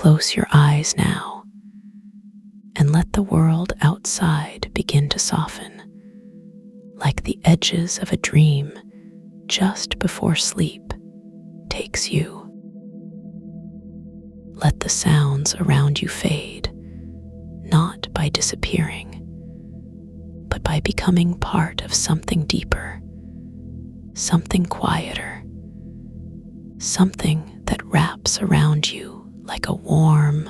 Close your eyes now and let the world outside begin to soften, like the edges of a dream just before sleep takes you. Let the sounds around you fade, not by disappearing, but by becoming part of something deeper, something quieter, something that wraps around you like a warm,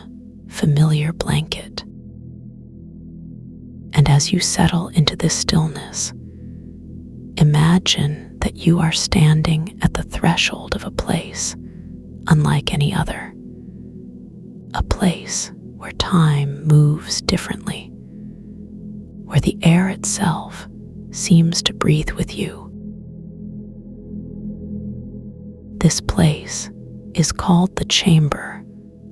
familiar blanket. And as you settle into this stillness, imagine that you are standing at the threshold of a place unlike any other. A place where time moves differently, where the air itself seems to breathe with you. This place is called the chamber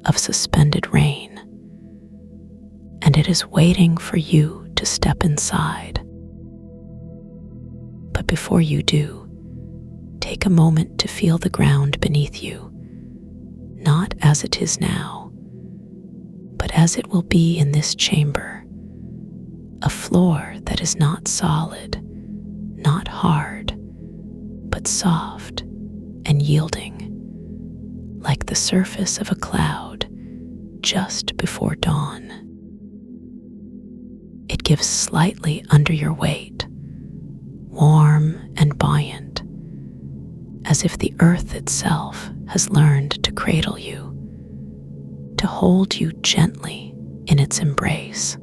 of suspended rain, and it is waiting for you to step inside. But before you do, take a moment to feel the ground beneath you, not as it is now, but as it will be in this chamber, a floor that is not solid, not hard, but soft and yielding, like the surface of a cloud just before dawn. It gives slightly under your weight, warm and buoyant, as if the earth itself has learned to cradle you, to hold you gently in its embrace.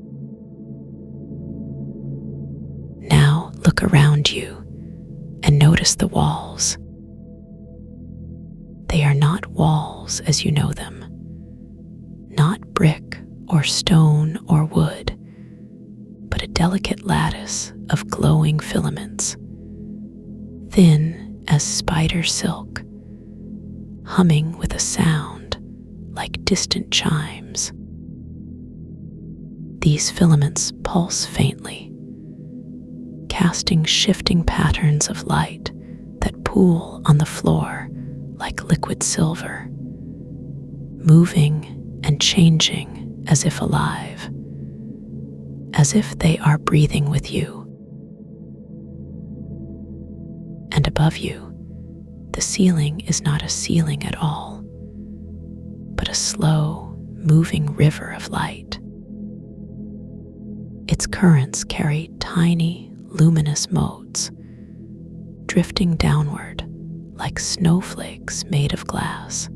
Now look around you and notice the walls. They are not walls as you know them, not brick or stone or wood, but a delicate lattice of glowing filaments, thin as spider silk, humming with a sound like distant chimes. These filaments pulse faintly, casting shifting patterns of light that pool on the floor like liquid silver, moving and changing as if alive, as if they are breathing with you. And above you, the ceiling is not a ceiling at all, but a slow, moving river of light. Its currents carry tiny, luminous motes, drifting downward like snowflakes made of glass,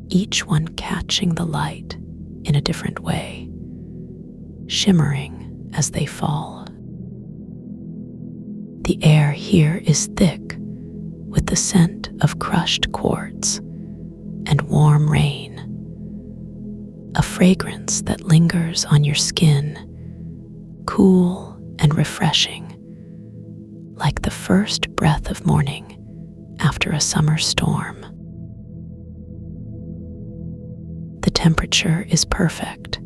each one catching the light in a different way, shimmering as they fall. The air here is thick with the scent of crushed quartz and warm rain, a fragrance that lingers on your skin, cool and refreshing, like the first breath of morning after a summer storm. The temperature is perfect,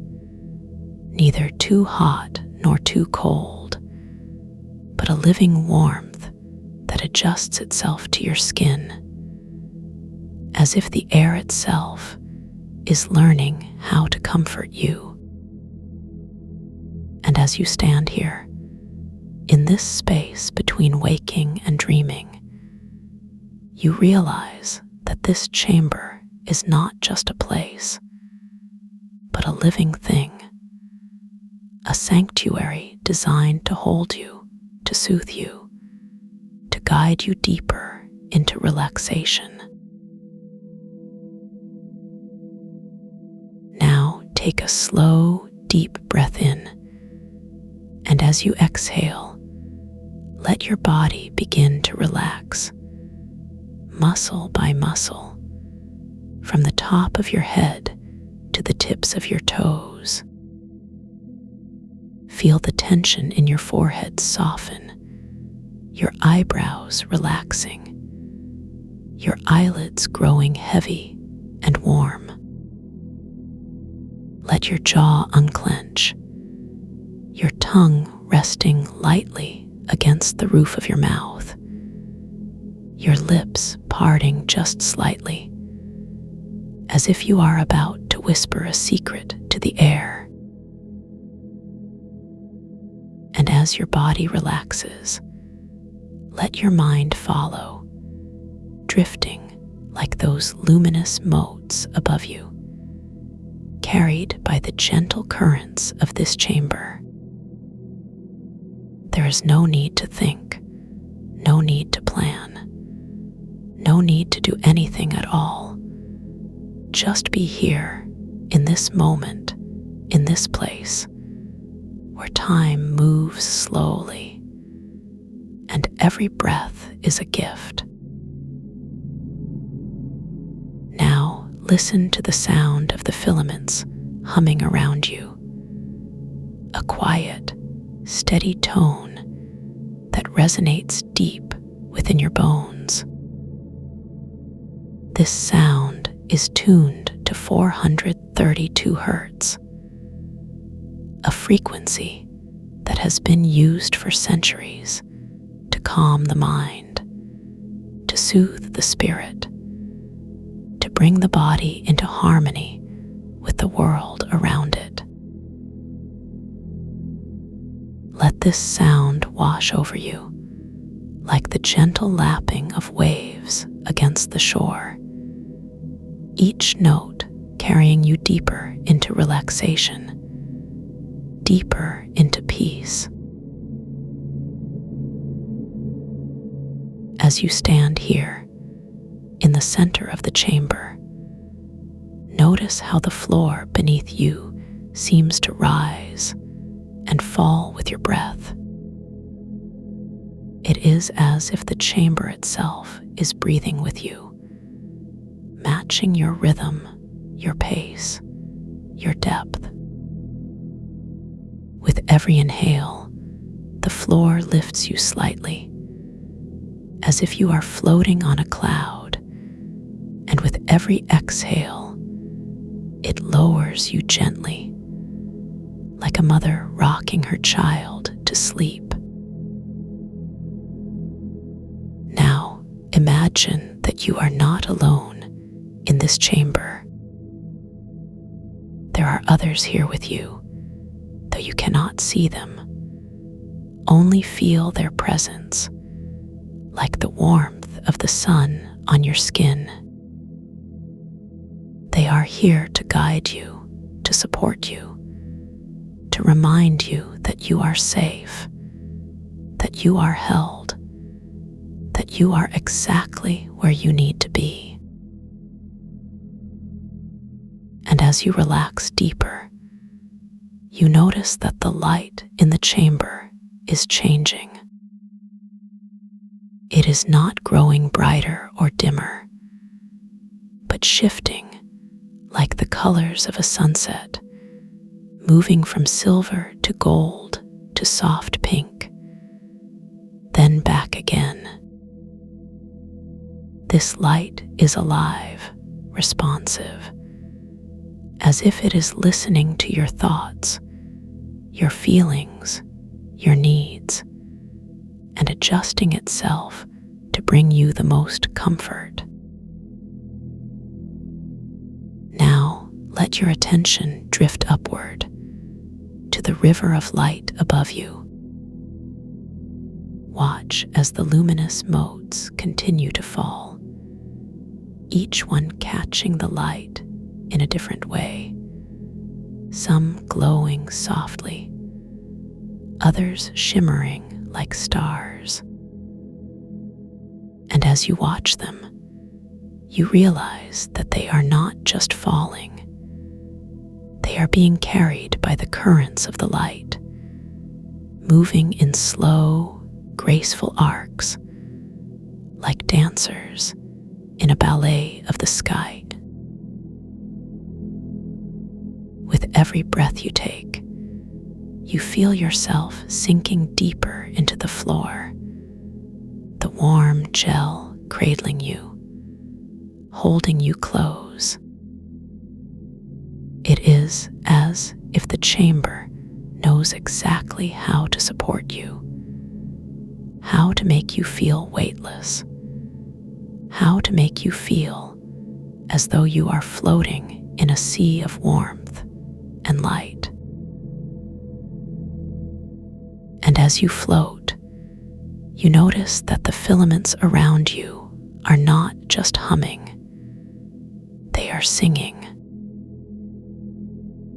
neither too hot nor too cold, but a living warmth that adjusts itself to your skin, as if the air itself is learning how to comfort you. And as you stand here, in this space between waking and dreaming, you realize that this chamber is not just a place, but a living thing, a sanctuary designed to hold you, to soothe you, to guide you deeper into relaxation. Now take a slow, deep breath in, and as you exhale, let your body begin to relax, muscle by muscle, from the top of your head to the tips of your toes. Feel the tension in your forehead soften, your eyebrows relaxing, your eyelids growing heavy and warm. Let your jaw unclench, your tongue resting lightly against the roof of your mouth, your lips parting just slightly, as if you are about to whisper a secret to the air. And as your body relaxes, let your mind follow, drifting like those luminous motes above you, carried by the gentle currents of this chamber. There is no need to think, no need to plan, no need to do anything at all. Just be here, in this moment, in this place, where time moves slowly, and every breath is a gift. Now listen to the sound of the filaments humming around you, a quiet, steady tone that resonates deep within your bones. This sound is tuned to 432 hertz, a frequency that has been used for centuries to calm the mind, to soothe the spirit, to bring the body into harmony with the world around it. Let this sound wash over you like the gentle lapping of waves against the shore, each note carrying you deeper into relaxation, deeper into peace. As you stand here, in the center of the chamber, notice how the floor beneath you seems to rise and fall with your breath. It is as if the chamber itself is breathing with you, matching your rhythm, your pace, your depth. With every inhale, the floor lifts you slightly, as if you are floating on a cloud, and with every exhale, it lowers you gently, like a mother rocking her child to sleep. Now, imagine that you are not alone in this chamber. There are others here with you, though you cannot see them. Only feel their presence, like the warmth of the sun on your skin. They are here to guide you, to support you, to remind you that you are safe, that you are held, that you are exactly where you need to be. And as you relax deeper, you notice that the light in the chamber is changing. It is not growing brighter or dimmer, but shifting like the colors of a sunset, moving from silver to gold to soft pink, then back again. This light is alive, responsive, as if it is listening to your thoughts, your feelings, your needs, and adjusting itself to bring you the most comfort. Now, let your attention drift upward to the river of light above you. Watch as the luminous motes continue to fall, each one catching the light in a different way, some glowing softly, others shimmering like stars. And as you watch them, you realize that they are not just falling. They are being carried by the currents of the light, moving in slow, graceful arcs, like dancers in a ballet of the sky. With every breath you take, you feel yourself sinking deeper into the floor, the warm gel cradling you, holding you close. It is as if the chamber knows exactly how to support you, how to make you feel weightless, how to make you feel as though you are floating in a sea of warmth and light. And as you float, you notice that the filaments around you are not just humming, they are singing.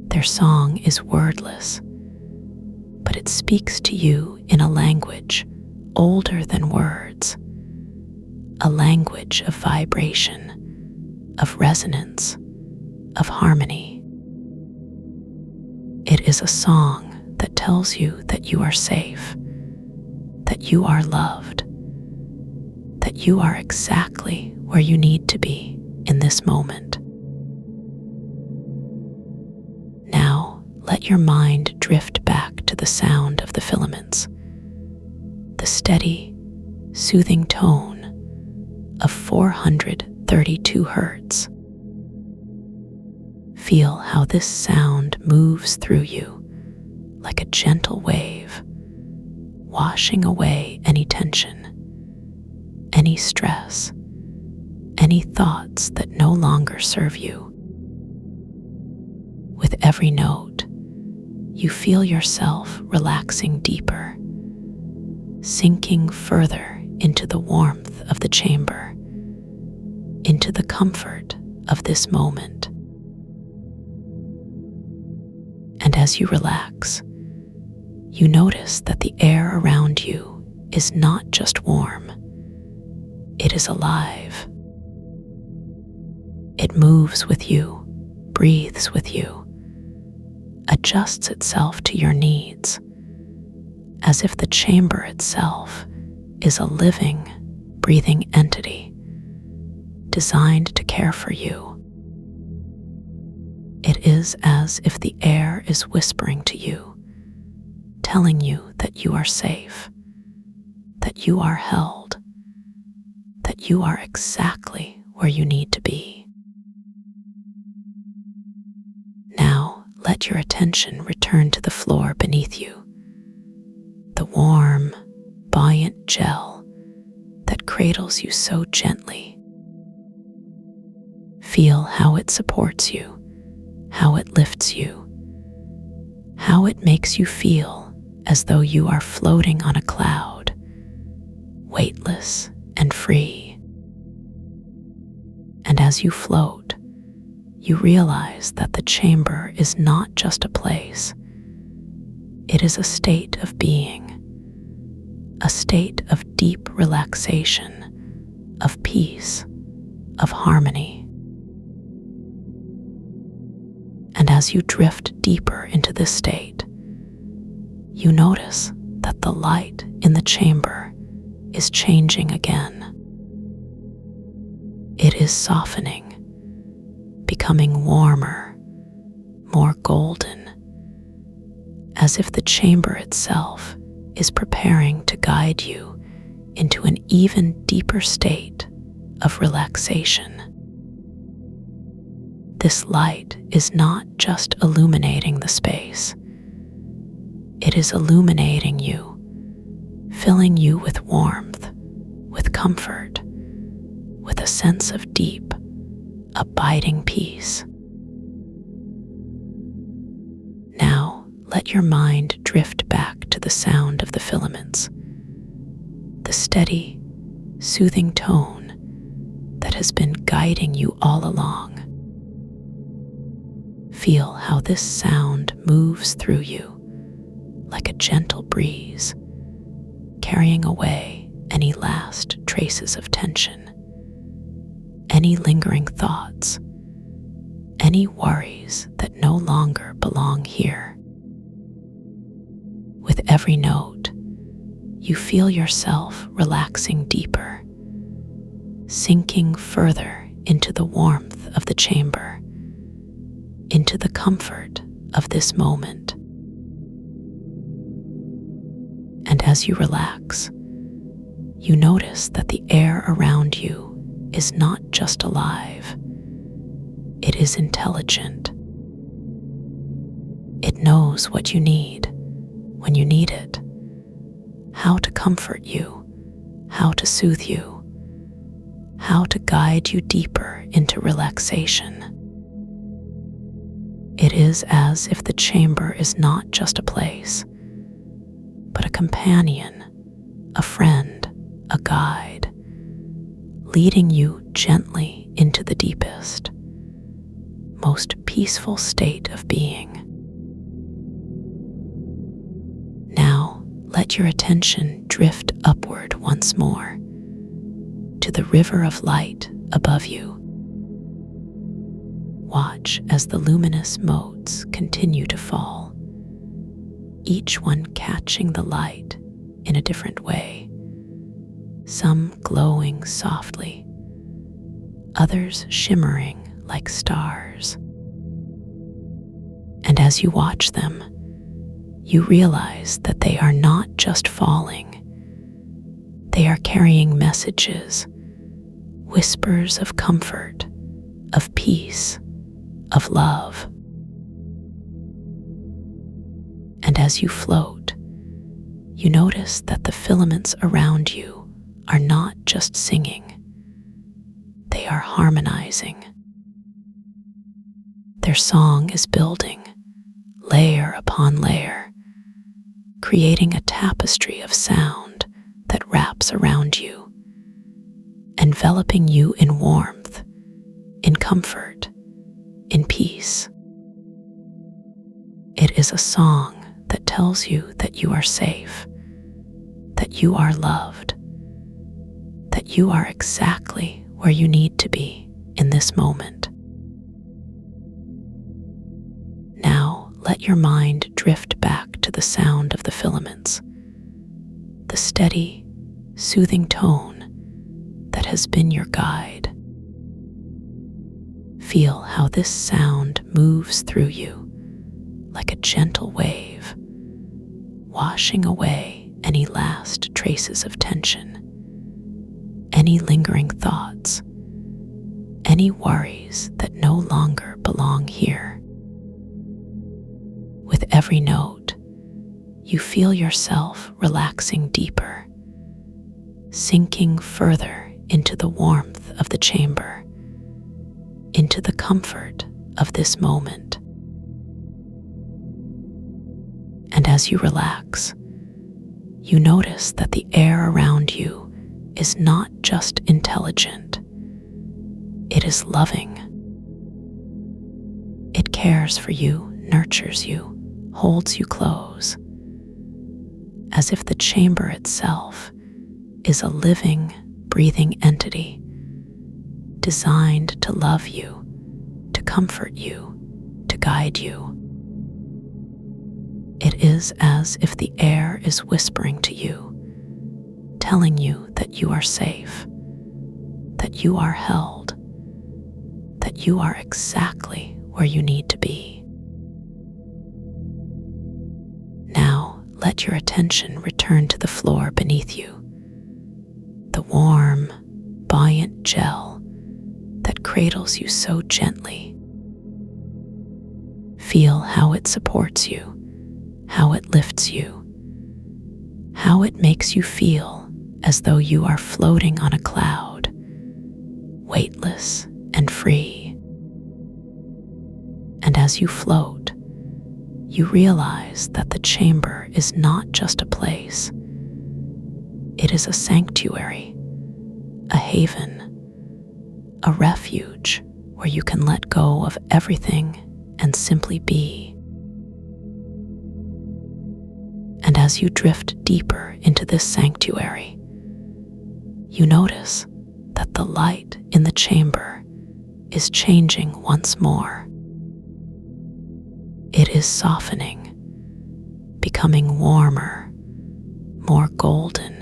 Their song is wordless, but it speaks to you in a language older than words, a language of vibration, of resonance, of harmony. It is a song that tells you that you are safe, that you are loved, that you are exactly where you need to be in this moment. Now, let your mind drift back to the sound of the filaments, the steady, soothing tone of 432 hertz. Feel how this sound moves through you like a gentle wave, washing away any tension, any stress, any thoughts that no longer serve you. With every note, you feel yourself relaxing deeper, sinking further into the warmth of the chamber, into the comfort of this moment. And as you relax, you notice that the air around you is not just warm, it is alive. It moves with you, breathes with you, adjusts itself to your needs, as if the chamber itself is a living, breathing entity designed to care for you. It is as if the air is whispering to you, telling you that you are safe, that you are held, that you are exactly where you need to be. Now, let your attention return to the floor beneath you, the warm, buoyant gel that cradles you so gently. Feel how it supports you, how it lifts you, how it makes you feel as though you are floating on a cloud, weightless and free. And as you float, you realize that the chamber is not just a place. It is a state of being, a state of deep relaxation, of peace, of harmony. And as you drift deeper into this state, you notice that the light in the chamber is changing again. It is softening, becoming warmer, more golden, as if the chamber itself is preparing to guide you into an even deeper state of relaxation. This light is not just illuminating the space. It is illuminating you, filling you with warmth, with comfort, with a sense of deep, abiding peace. Now, let your mind drift back to the sound of the filaments, the steady, soothing tone that has been guiding you all along. Feel how this sound moves through you like a gentle breeze, carrying away any last traces of tension, any lingering thoughts, any worries that no longer belong here. With every note, you feel yourself relaxing deeper, sinking further into the warmth of the chamber, into the comfort of this moment. And as you relax, you notice that the air around you is not just alive, it is intelligent. It knows what you need when you need it, how to comfort you, how to soothe you, how to guide you deeper into relaxation. It is as if the chamber is not just a place, but a companion, a friend, a guide, leading you gently into the deepest, most peaceful state of being. Now, let your attention drift upward once more to the river of light above you. Watch as the luminous motes continue to fall, each one catching the light in a different way, some glowing softly, others shimmering like stars. And as you watch them, you realize that they are not just falling. They are carrying messages, whispers of comfort, of peace, of love. And as you float, you notice that the filaments around you are not just singing, they are harmonizing. Their song is building, layer upon layer, creating a tapestry of sound that wraps around you, enveloping you in warmth, in comfort, in peace. It is a song that tells you that you are safe, that you are loved, that you are exactly where you need to be in this moment. Now, let your mind drift back to the sound of the filaments, the steady, soothing tone that has been your guide. Feel how this sound moves through you like a gentle wave, washing away any last traces of tension, any lingering thoughts, any worries that no longer belong here. With every note, you feel yourself relaxing deeper, sinking further into the warmth of the chamber, into the comfort of this moment. And as you relax, you notice that the air around you is not just intelligent, it is loving. It cares for you, nurtures you, holds you close, as if the chamber itself is a living, breathing entity designed to love you, to comfort you, to guide you. It is as if the air is whispering to you, telling you that you are safe, that you are held, that you are exactly where you need to be. Now, let your attention return to the floor beneath you, the warm, buoyant gel that cradles you so gently. Feel how it supports you, how it lifts you, how it makes you feel as though you are floating on a cloud, weightless and free. And as you float, you realize that the chamber is not just a place. It is a sanctuary, a haven, a refuge where you can let go of everything and simply be. And as you drift deeper into this sanctuary, you notice that the light in the chamber is changing once more. It is softening, becoming warmer, more golden,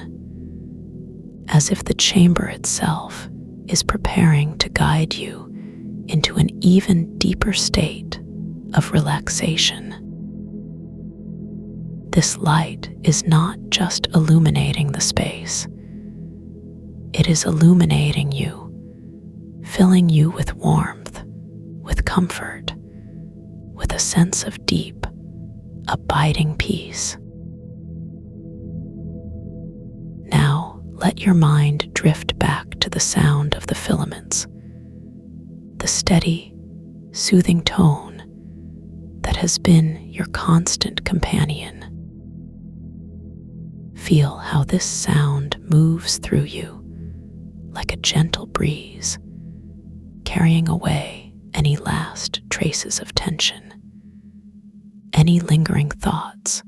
as if the chamber itself is preparing to guide you into an even deeper state of relaxation. This light is not just illuminating the space. It is illuminating you, filling you with warmth, with comfort, with a sense of deep, abiding peace. Now, let your mind drift back to the sound of the filaments, the steady, soothing tone that has been your constant companion. Feel how this sound moves through you like a gentle breeze, carrying away any last traces of tension, any lingering thoughts,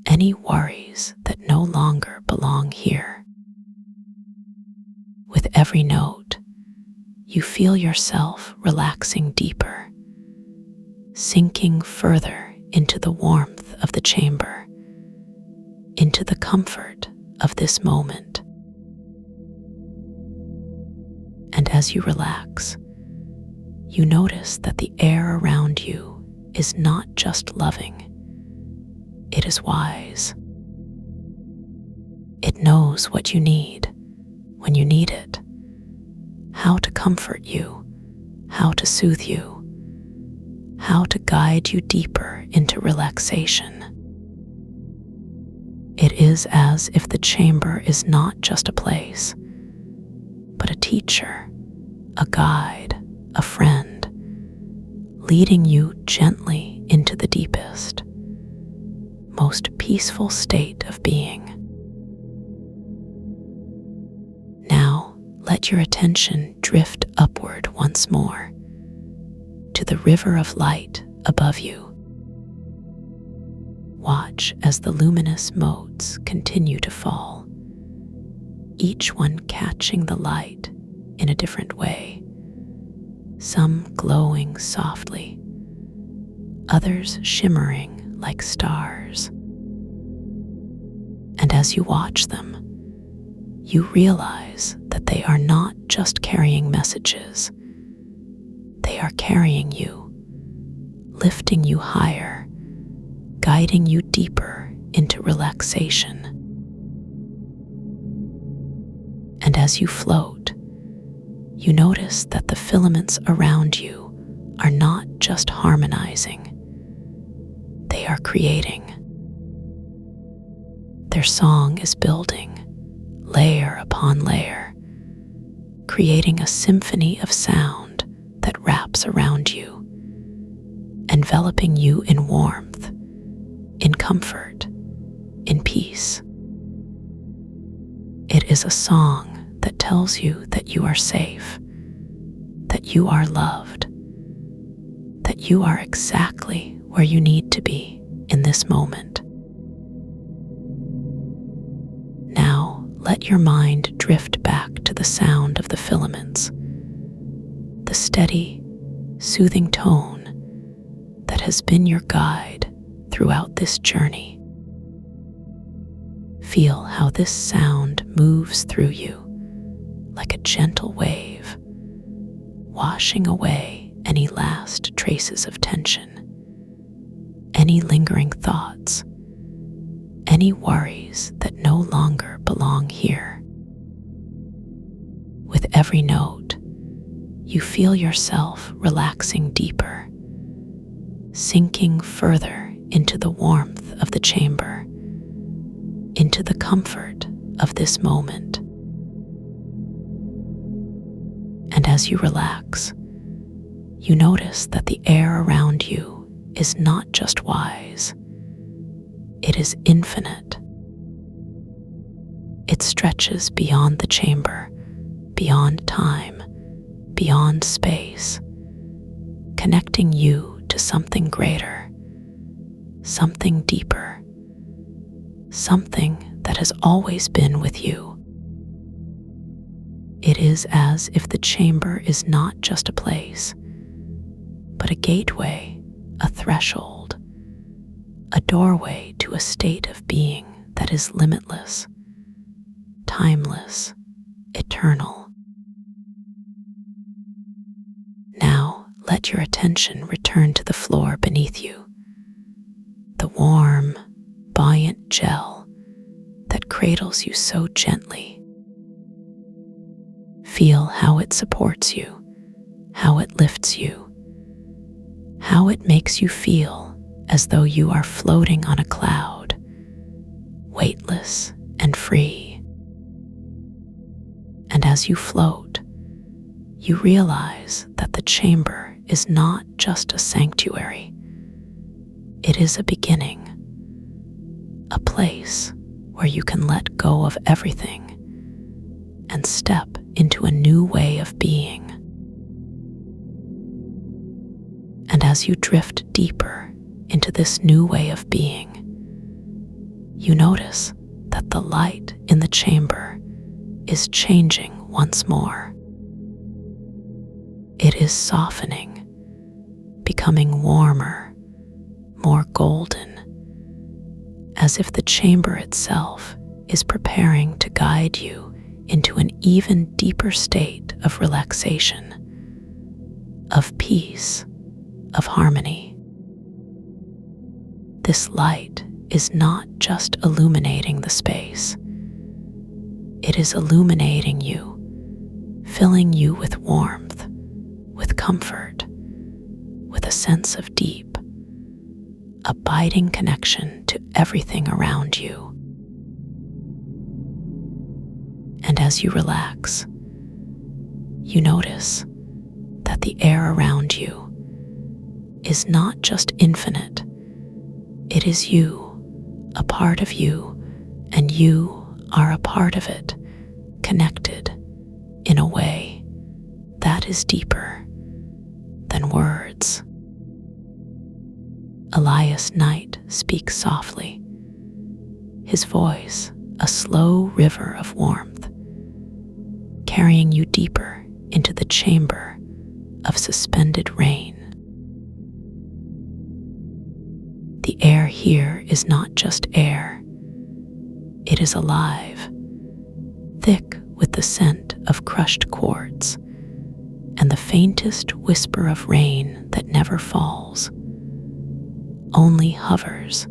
any worries that no longer belong here. With every note, you feel yourself relaxing deeper, sinking further into the warmth of the chamber, into the comfort of this moment. And as you relax, you notice that the air around you is not just loving, it is wise. It knows what you need when you need it, how to comfort you, how to soothe you, how to guide you deeper into relaxation. It is as if the chamber is not just a place, but a teacher, a guide, a friend, leading you gently into the deepest, most peaceful state of being. Now, let your attention drift upward once more to the river of light above you. Watch as the luminous motes continue to fall, each one catching the light in a different way, some glowing softly, others shimmering like stars. And as you watch them, you realize that they are not just carrying messages. They are carrying you, lifting you higher, guiding you deeper into relaxation. And as you float, you notice that the filaments around you are not just harmonizing, they are creating. Their song is building, layer upon layer, creating a symphony of sound that wraps around you, enveloping you in warmth, in comfort, in peace. It is a song that tells you that you are safe, that you are loved, that you are exactly where you need to be in this moment. Now, let your mind drift back to the sound of the filaments, the steady, soothing tone that has been your guide throughout this journey. Feel how this sound moves through you like a gentle wave, washing away any last traces of tension, any lingering thoughts, any worries that no longer belong here. With every note, you feel yourself relaxing deeper, sinking further into the warmth of the chamber, into the comfort of this moment. And as you relax, you notice that the air around you is not just wise, it is infinite. It stretches beyond the chamber, beyond time, beyond space, connecting you to something greater, something deeper, something that has always been with you. It is as if the chamber is not just a place, but a gateway, a threshold, a doorway to a state of being that is limitless, timeless, eternal. Now, let your attention return to the floor beneath you, the warm, buoyant gel that cradles you so gently. Feel how it supports you, how it lifts you, how it makes you feel as though you are floating on a cloud, weightless and free. And as you float, you realize that the chamber is not just a sanctuary. It is a beginning, a place where you can let go of everything and step into a new way of being. And as you drift deeper into this new way of being, you notice that the light in the chamber is changing once more. It is softening, becoming warmer, more golden, as if the chamber itself is preparing to guide you into an even deeper state of relaxation, of peace, of harmony. This light is not just illuminating the space. It is illuminating you, filling you with warmth, with comfort, with a sense of deep, abiding connection to everything around you. And as you relax, you notice that the air around you is not just infinite. It is you, a part of you, and you are a part of it, connected in a way that is deeper than words. Elias Knight speaks softly, his voice a slow river of warmth, carrying you deeper into the chamber of suspended rain. The air here is not just air. It is alive, thick with the scent of crushed quartz and the faintest whisper of rain that never falls, only hovers,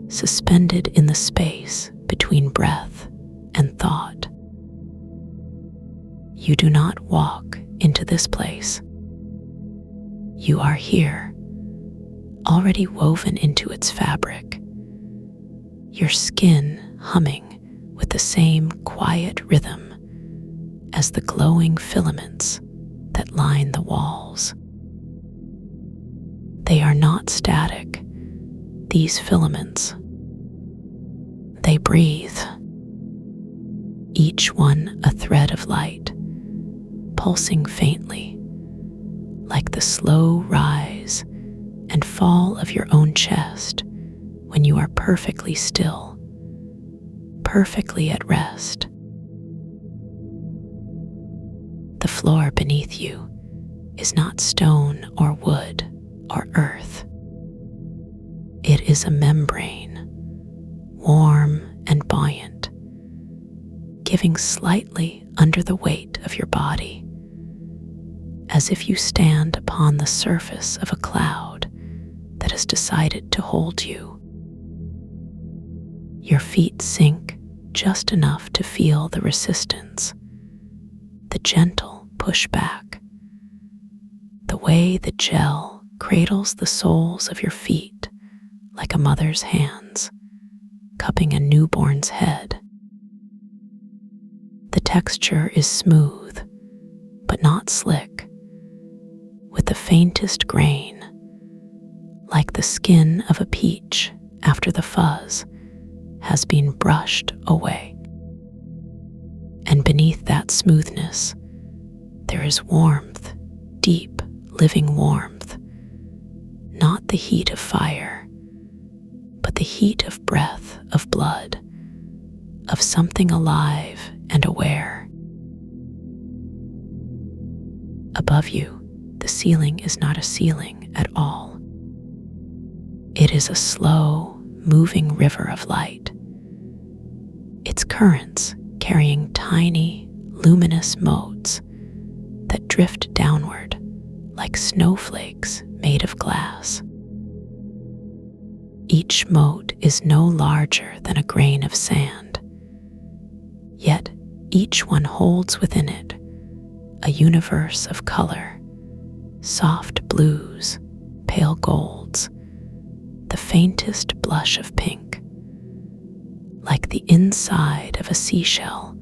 suspended in the space between breath and thought. You do not walk into this place. You are here, already woven into its fabric, your skin humming with the same quiet rhythm as the glowing filaments that line the walls. They are not static, these filaments. They breathe, each one a thread of light, pulsing faintly, like the slow rise and fall of your own chest when you are perfectly still, perfectly at rest. The floor beneath you is not stone or wood or earth. It is a membrane, warm and buoyant, giving slightly under the weight of your body, as if you stand upon the surface of a cloud that has decided to hold you. Your feet sink just enough to feel the resistance, the gentle pushback, the way the gel cradles the soles of your feet like a mother's hands, cupping a newborn's head. The texture is smooth, but not slick, with the faintest grain, like the skin of a peach after the fuzz has been brushed away. And beneath that smoothness, there is warmth, deep, living warmth, not the heat of fire, but the heat of breath, of blood, of something alive and aware. Above you, the ceiling is not a ceiling at all. It is a slow, moving river of light, its currents carrying tiny, luminous motes that drift downward like snowflakes made of glass. Each mote is no larger than a grain of sand, yet each one holds within it a universe of color, soft blues, pale golds, the faintest blush of pink, like the inside of a seashell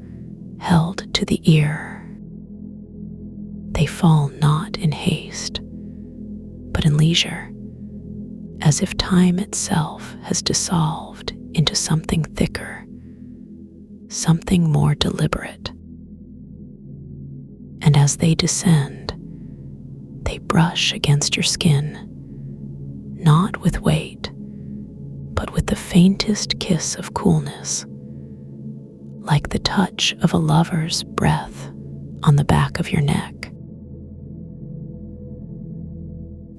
held to the ear. They fall not in haste, but in leisure, as if time itself has dissolved into something thicker, something more deliberate. And as they descend, they brush against your skin, not with weight, but with the faintest kiss of coolness, like the touch of a lover's breath on the back of your neck.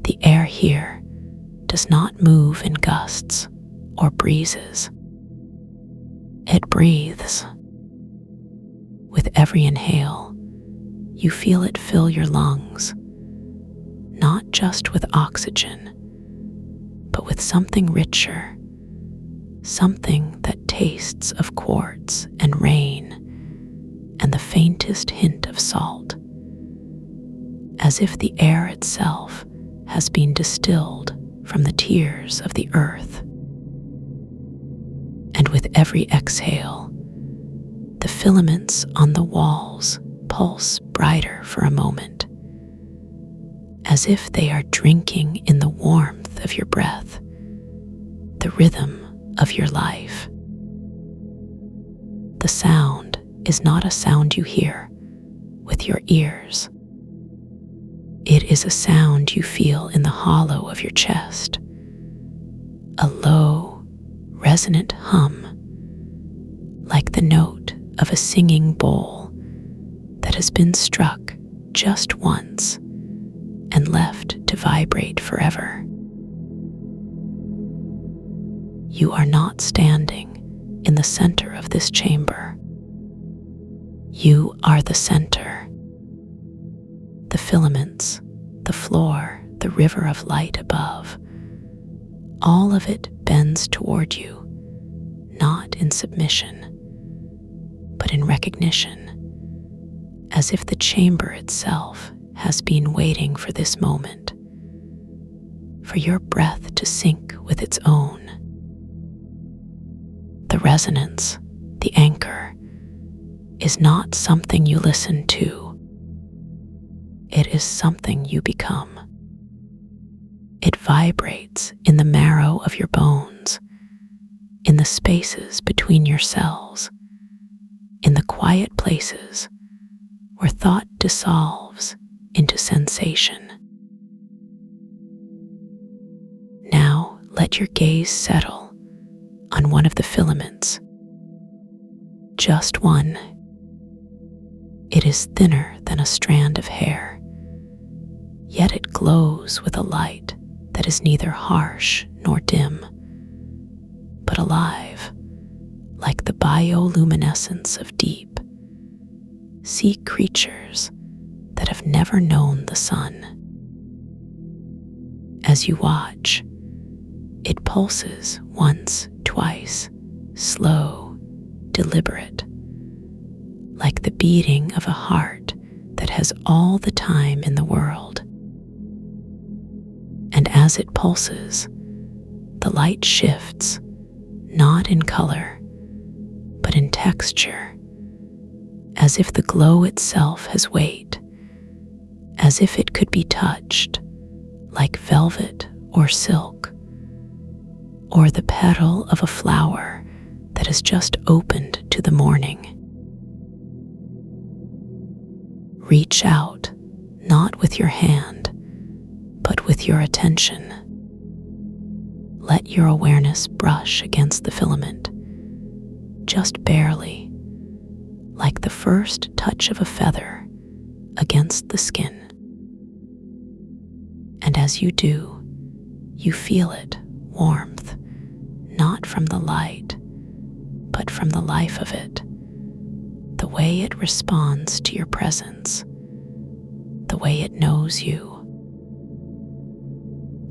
The air here does not move in gusts or breezes. It breathes. With every inhale, you feel it fill your lungs, not just with oxygen, but with something richer, something that tastes of quartz and rain and the faintest hint of salt, as if the air itself has been distilled from the tears of the earth. And with every exhale, the filaments on the walls pulse brighter for a moment, as if they are drinking in the warmth of your breath, the rhythm of your life. The sound is not a sound you hear with your ears. It is a sound you feel in the hollow of your chest, a low, resonant hum, like the note of a singing bowl that has been struck just once and left to vibrate forever. You are not standing in the center of this chamber. You are the center. The filaments, the floor, the river of light above, all of it bends toward you, not in submission, but in recognition, as if the chamber itself has been waiting for this moment, for your breath to sync with its own. The resonance, the anchor, is not something you listen to. It is something you become. It vibrates in the marrow of your bones, in the spaces between your cells, in the quiet places where thought dissolves into sensation. Now let your gaze settle on one of the filaments. Just one. It is thinner than a strand of hair, yet it glows with a light that is neither harsh nor dim, but alive, like the bioluminescence of deep sea creatures that have never known the sun. As you watch, it pulses once, twice, slow, deliberate, like the beating of a heart that has all the time in the world. And as it pulses, the light shifts, not in color, but in texture, as if the glow itself has weight, as if it could be touched, like velvet or silk, or the petal of a flower that has just opened to the morning. Reach out, not with your hand, but with your attention. Let your awareness brush against the filament, just barely, like the first touch of a feather against the skin. And as you do, you feel it, warmth, not from the light, but from the life of it, the way it responds to your presence, the way it knows you.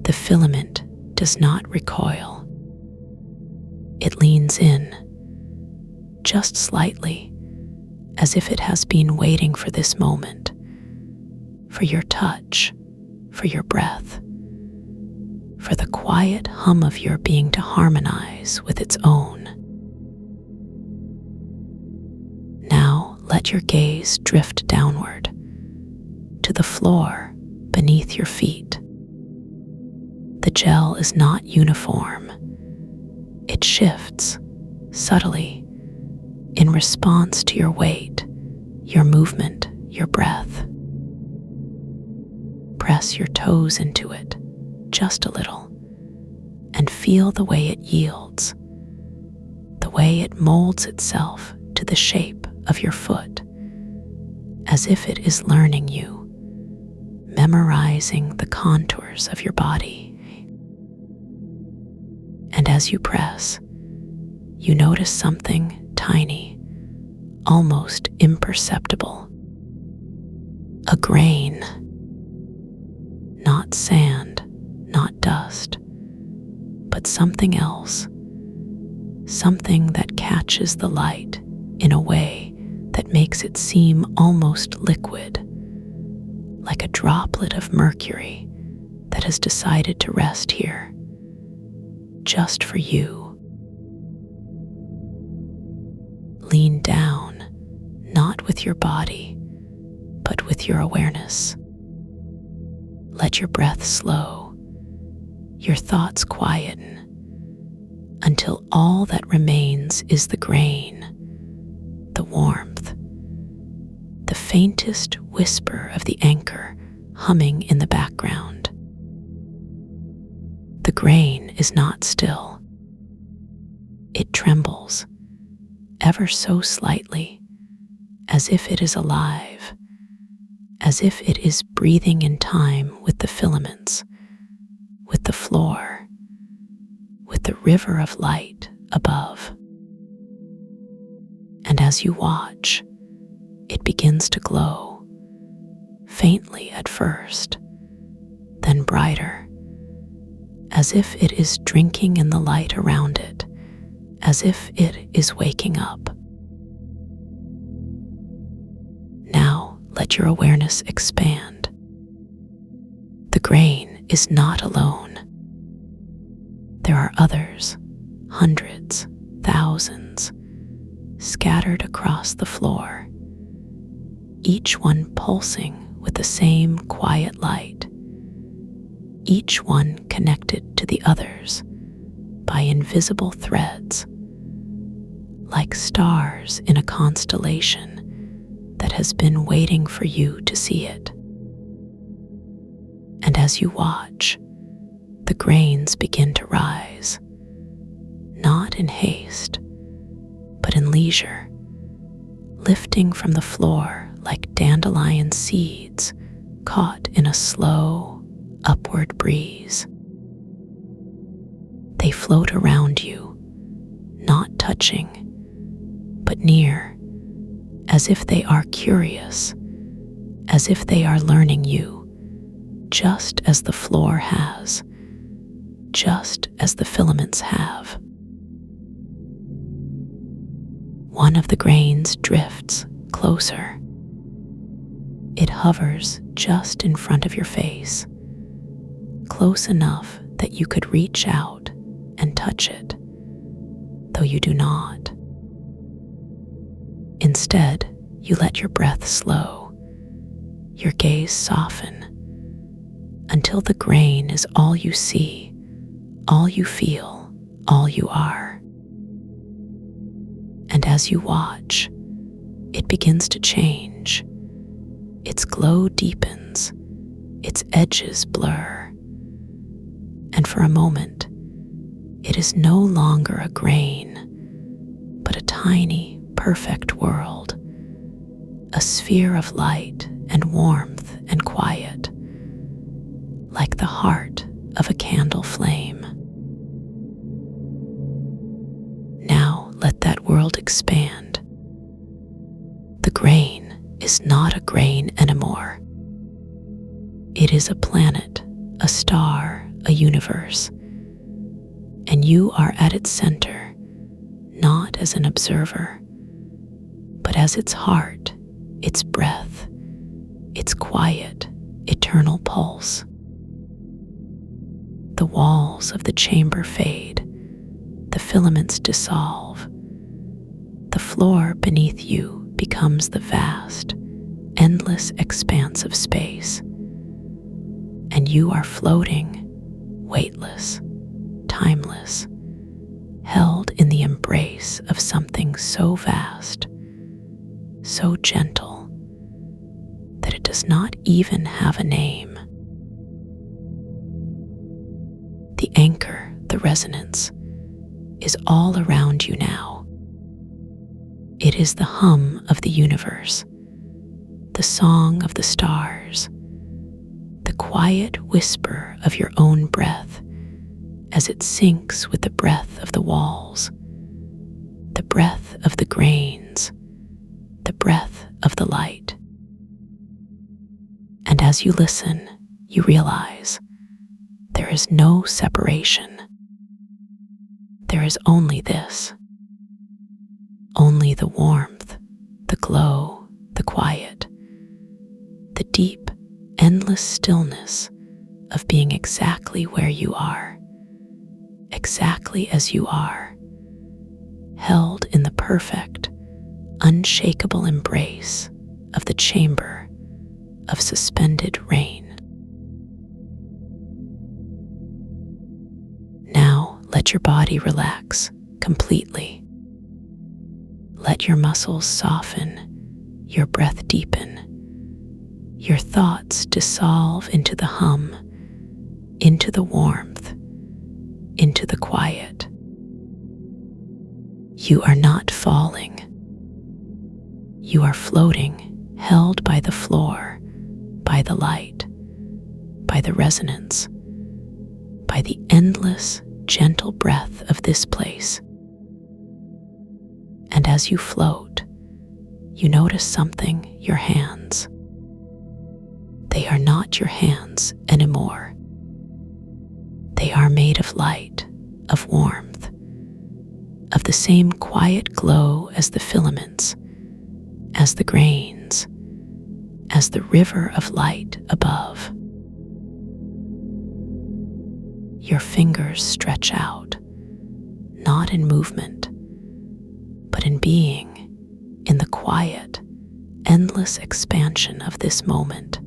The filament does not recoil. It leans in, just slightly, as if it has been waiting for this moment, for your touch, for your breath, for the quiet hum of your being to harmonize with its own. Now let your gaze drift downward, to the floor beneath your feet. The gel is not uniform. It shifts subtly in response to your weight, your movement, your breath. Press your toes into it just a little and feel the way it yields, the way it molds itself to the shape of your foot, as if it is learning you, memorizing the contours of your body. And as you press, you notice something tiny, almost imperceptible. A grain. Not sand, not dust, but something else. Something that catches the light in a way that makes it seem almost liquid, like a droplet of mercury that has decided to rest here, just for you. Lean down, not with your body, but with your awareness. Let your breath slow, your thoughts quieten, until all that remains is the grain, the warmth, the faintest whisper of the anchor humming in the background. The grain is not still. It trembles, ever so slightly, as if it is alive, as if it is breathing in time with the filaments, with the floor, with the river of light above. And as you watch, it begins to glow, faintly at first, then brighter, as if it is drinking in the light around it, as if it is waking up. Now let your awareness expand. The grain is not alone. There are others, hundreds, thousands, scattered across the floor, each one pulsing with the same quiet light, each one connected to the others by invisible threads, like stars in a constellation that has been waiting for you to see it. And as you watch, the grains begin to rise, not in haste, but in leisure, lifting from the floor like dandelion seeds caught in a slow, upward breeze. They float around you, not touching, but near, as if they are curious, as if they are learning you, just as the floor has, just as the filaments have. One of the grains drifts closer. It hovers just in front of your face, close enough that you could reach out and touch it, though you do not. Instead, you let your breath slow, your gaze soften, until the grain is all you see, all you feel, all you are. And as you watch, it begins to change. Its glow deepens, its edges blur, and for a moment, it is no longer a grain, but a tiny, perfect world, a sphere of light and warmth and quiet, like the heart of a candle flame. Now let that world expand. The grain is not a grain anymore. It is a planet, a star, a universe, and you are at its center, not as an observer, but as its heart, its breath, its quiet, eternal pulse. The walls of the chamber fade, the filaments dissolve, the floor beneath you becomes the vast, endless expanse of space, and you are floating, weightless, timeless, held in the embrace of something so vast, so gentle, that it does not even have a name. The anchor, the resonance, is all around you now. It is the hum of the universe, the song of the stars, the quiet whisper of your own breath as it syncs with the breath of the walls, the breath of the grains, the breath of the light. And as you listen, you realize there is no separation. There is only this. Only the warmth, the glow, the quiet, the deep, endless stillness of being exactly where you are, exactly as you are, held in the perfect, unshakable embrace of the chamber of suspended rain. Now let your body relax completely. Let your muscles soften, your breath deepen, your thoughts dissolve into the hum, into the warmth, into the quiet. You are not falling. You are floating, held by the floor, by the light, by the resonance, by the endless, gentle breath of this place. And as you float, you notice something: your hands. They are not your hands anymore. They are made of light, of warmth, of the same quiet glow as the filaments, as the grains, as the river of light above. Your fingers stretch out, not in movement, but in being, in the quiet, endless expansion of this moment.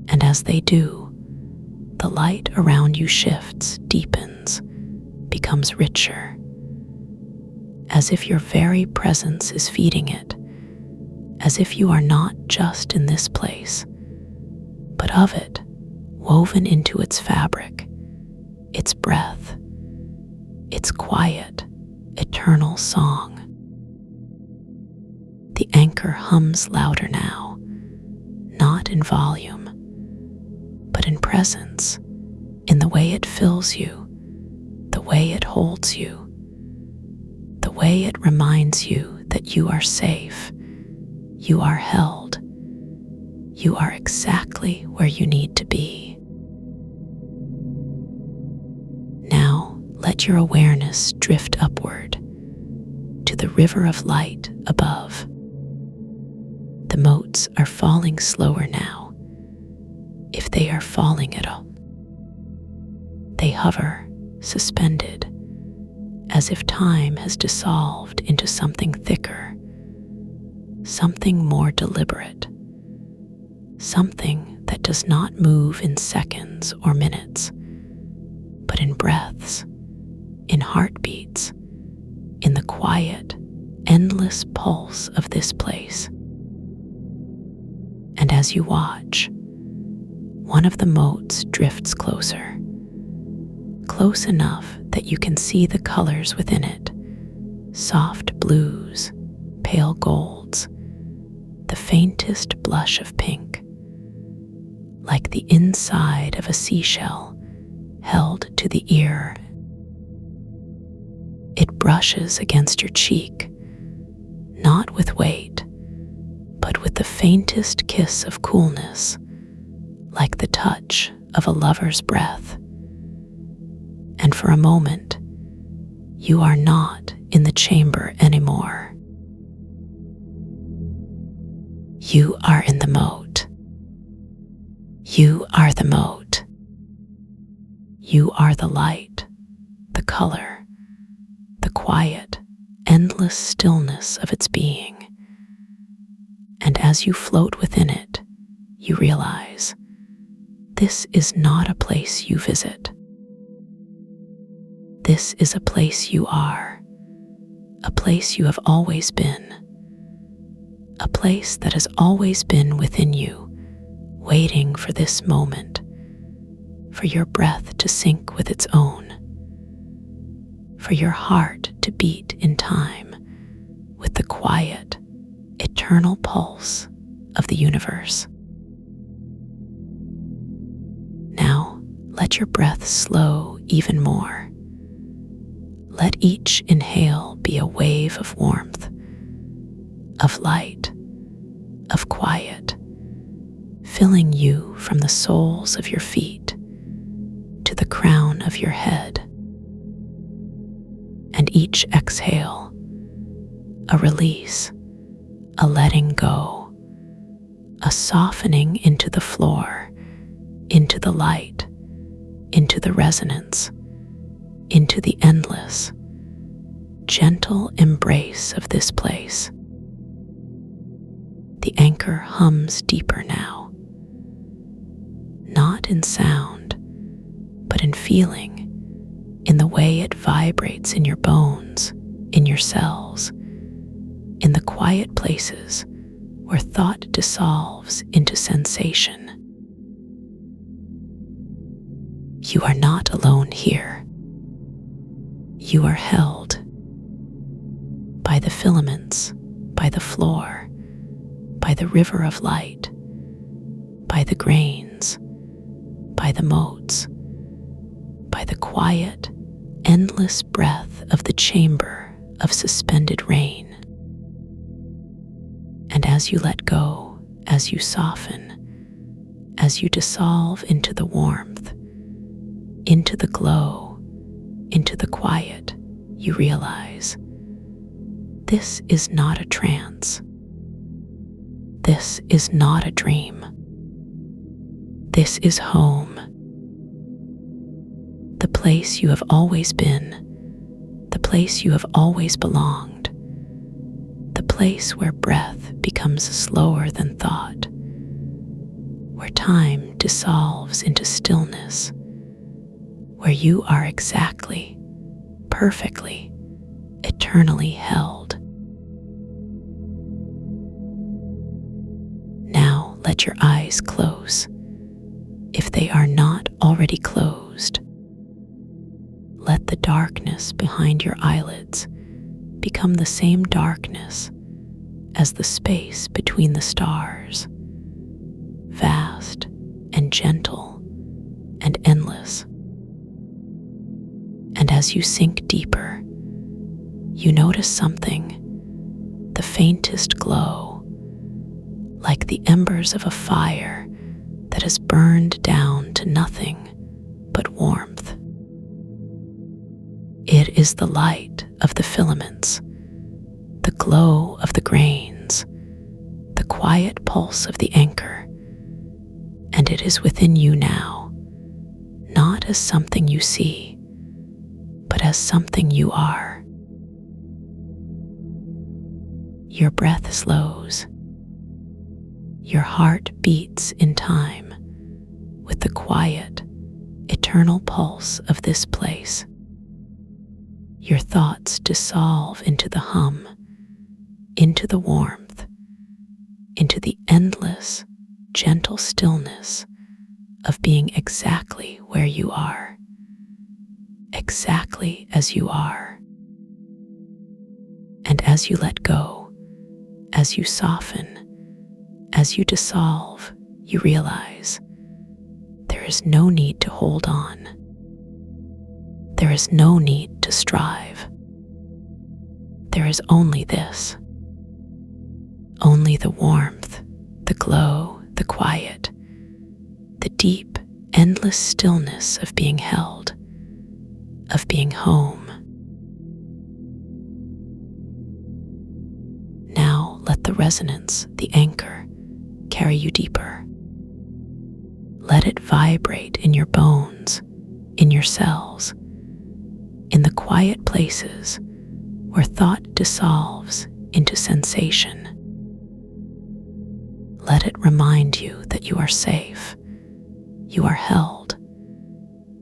And as they do, the light around you shifts, deepens, becomes richer, as if your very presence is feeding it, as if you are not just in this place, but of it, woven into its fabric, its breath, its quiet, eternal song. The anchor hums louder now, not in volume, but in presence, in the way it fills you, the way it holds you, the way it reminds you that you are safe, you are held, you are exactly where you need to be. Now let your awareness drift upward to the river of light above. The motes are falling slower now, if they are falling at all. They hover, suspended, as if time has dissolved into something thicker, something more deliberate, something that does not move in seconds or minutes, but in breaths, in heartbeats, in the quiet, endless pulse of this place. And as you watch, one of the motes drifts closer, close enough that you can see the colors within it: soft blues, pale golds, the faintest blush of pink, like the inside of a seashell held to the ear. It brushes against your cheek, not with weight, but with the faintest kiss of coolness, like the touch of a lover's breath. And for a moment, you are not in the chamber anymore. You are in the moat. You are the moat. You are the light, the color, the quiet, endless stillness of its being. And as you float within it, you realize this is not a place you visit. This is a place you are, a place you have always been, a place that has always been within you, waiting for this moment, for your breath to sync with its own, for your heart to beat in time with the quiet, eternal pulse of the universe. Now, let your breath slow even more. Let each inhale be a wave of warmth, of light, of quiet, filling you from the soles of your feet to the crown of your head. And each exhale, a release, a letting go, a softening into the floor, into the light, into the resonance, into the endless, gentle embrace of this place. The anchor hums deeper now, not in sound, but in feeling, in the way it vibrates in your bones, in your cells, in the quiet places where thought dissolves into sensation. You are not alone here. You are held by the filaments, by the floor, by the river of light, by the grains, by the motes, by the quiet, endless breath of the chamber of suspended rain. And as you let go, as you soften, as you dissolve into the warmth, into the glow, into the quiet, you realize this is not a trance. This is not a dream. This is home. The place you have always been, the place you have always belonged, the place where breath becomes slower than thought, where time dissolves into stillness, where you are exactly, perfectly, eternally held. Now let your eyes close, if they are not already closed. Let the darkness behind your eyelids become the same darkness as the space between the stars, vast and gentle and endless. And as you sink deeper, you notice something, the faintest glow, like the embers of a fire that has burned down to nothing but warmth. It is the light of the filaments, the glow of the grains, the quiet pulse of the anchor, and it is within you now, not as something you see, but as something you are. Your breath slows. Your heart beats in time with the quiet, eternal pulse of this place. Your thoughts dissolve into the hum, into the warmth, into the endless, gentle stillness of being exactly where you are, exactly as you are. And as you let go, as you soften, as you dissolve, you realize there is no need to hold on. There is no need to strive. There is only this. Only the warmth, the glow, the quiet, the deep, endless stillness of being held, of being home. Now let the resonance, the anchor, carry you deeper. Let it vibrate in your bones, in your cells, in the quiet places where thought dissolves into sensation. Let it remind you that you are safe, you are held,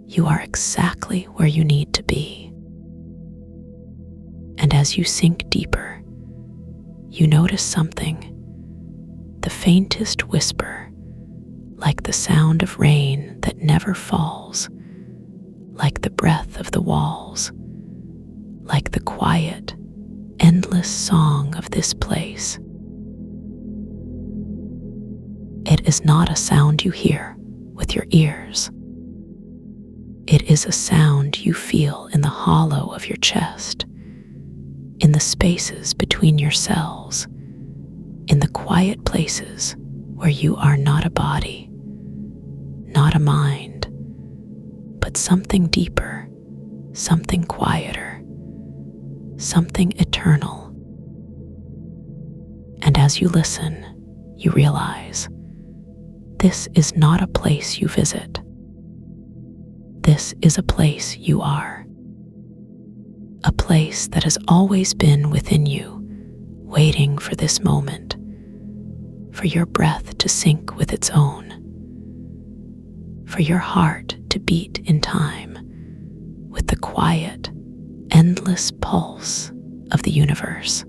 you are exactly where you need to be. And as you sink deeper, you notice something, the faintest whisper, like the sound of rain that never falls, like the breath of the walls, like the quiet, endless song of this place. It is not a sound you hear with your ears. It is a sound you feel in the hollow of your chest, in the spaces between your cells, in the quiet places where you are not a body, not a mind, but something deeper, something quieter, something eternal. And as you listen, you realize this is not a place you visit. This is a place you are. A place that has always been within you, waiting for this moment, for your breath to sync with its own, for your heart to beat in time with the quiet, endless pulse of the universe.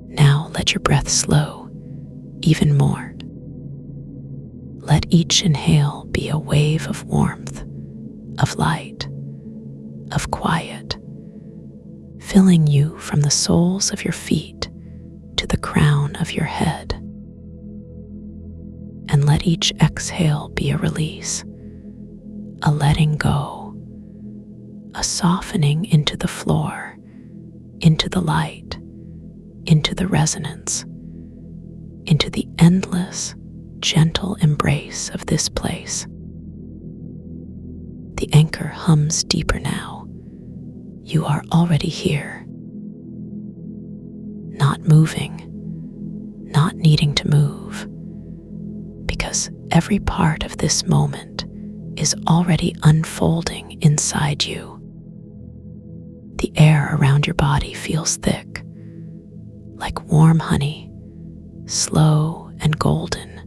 Now let your breath slow even more. Let each inhale be a wave of warmth, of light, of quiet, filling you from the soles of your feet to the crown of your head. And let each exhale be a release, a letting go, a softening into the floor, into the light, into the resonance, into the endless, gentle embrace of this place. The anchor hums deeper now. You are already here. Not moving, not needing to move, because every part of this moment is already unfolding inside you. The air around your body feels thick, like warm honey, slow and golden,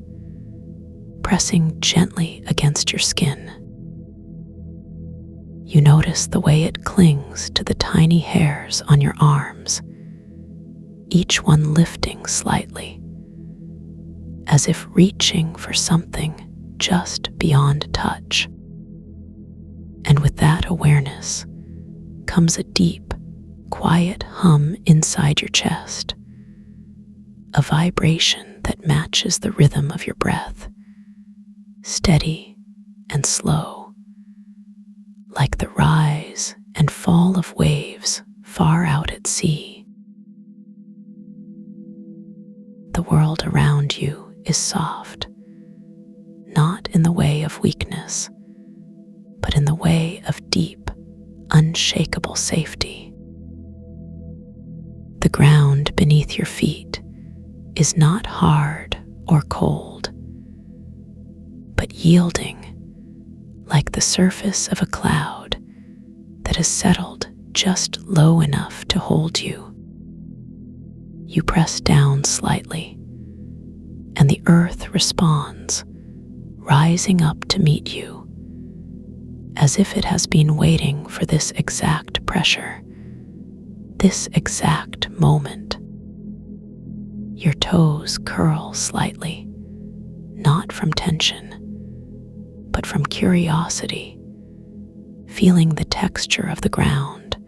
pressing gently against your skin. You notice the way it clings to the tiny hairs on your arms, each one lifting slightly, as if reaching for something just beyond touch. And with that awareness comes a deep, quiet hum inside your chest, a vibration that matches the rhythm of your breath, steady and slow, like the rise and fall of waves far out at sea. The world around you is soft, not in the way of weakness, but in the way of deep, unshakable safety. The ground beneath your feet is not hard or cold, but yielding, like the surface of a cloud that has settled just low enough to hold you. You press down slightly, and the earth responds, rising up to meet you, as if it has been waiting for this exact pressure, this exact moment. Your toes curl slightly, not from tension, but from curiosity, feeling the texture of the ground,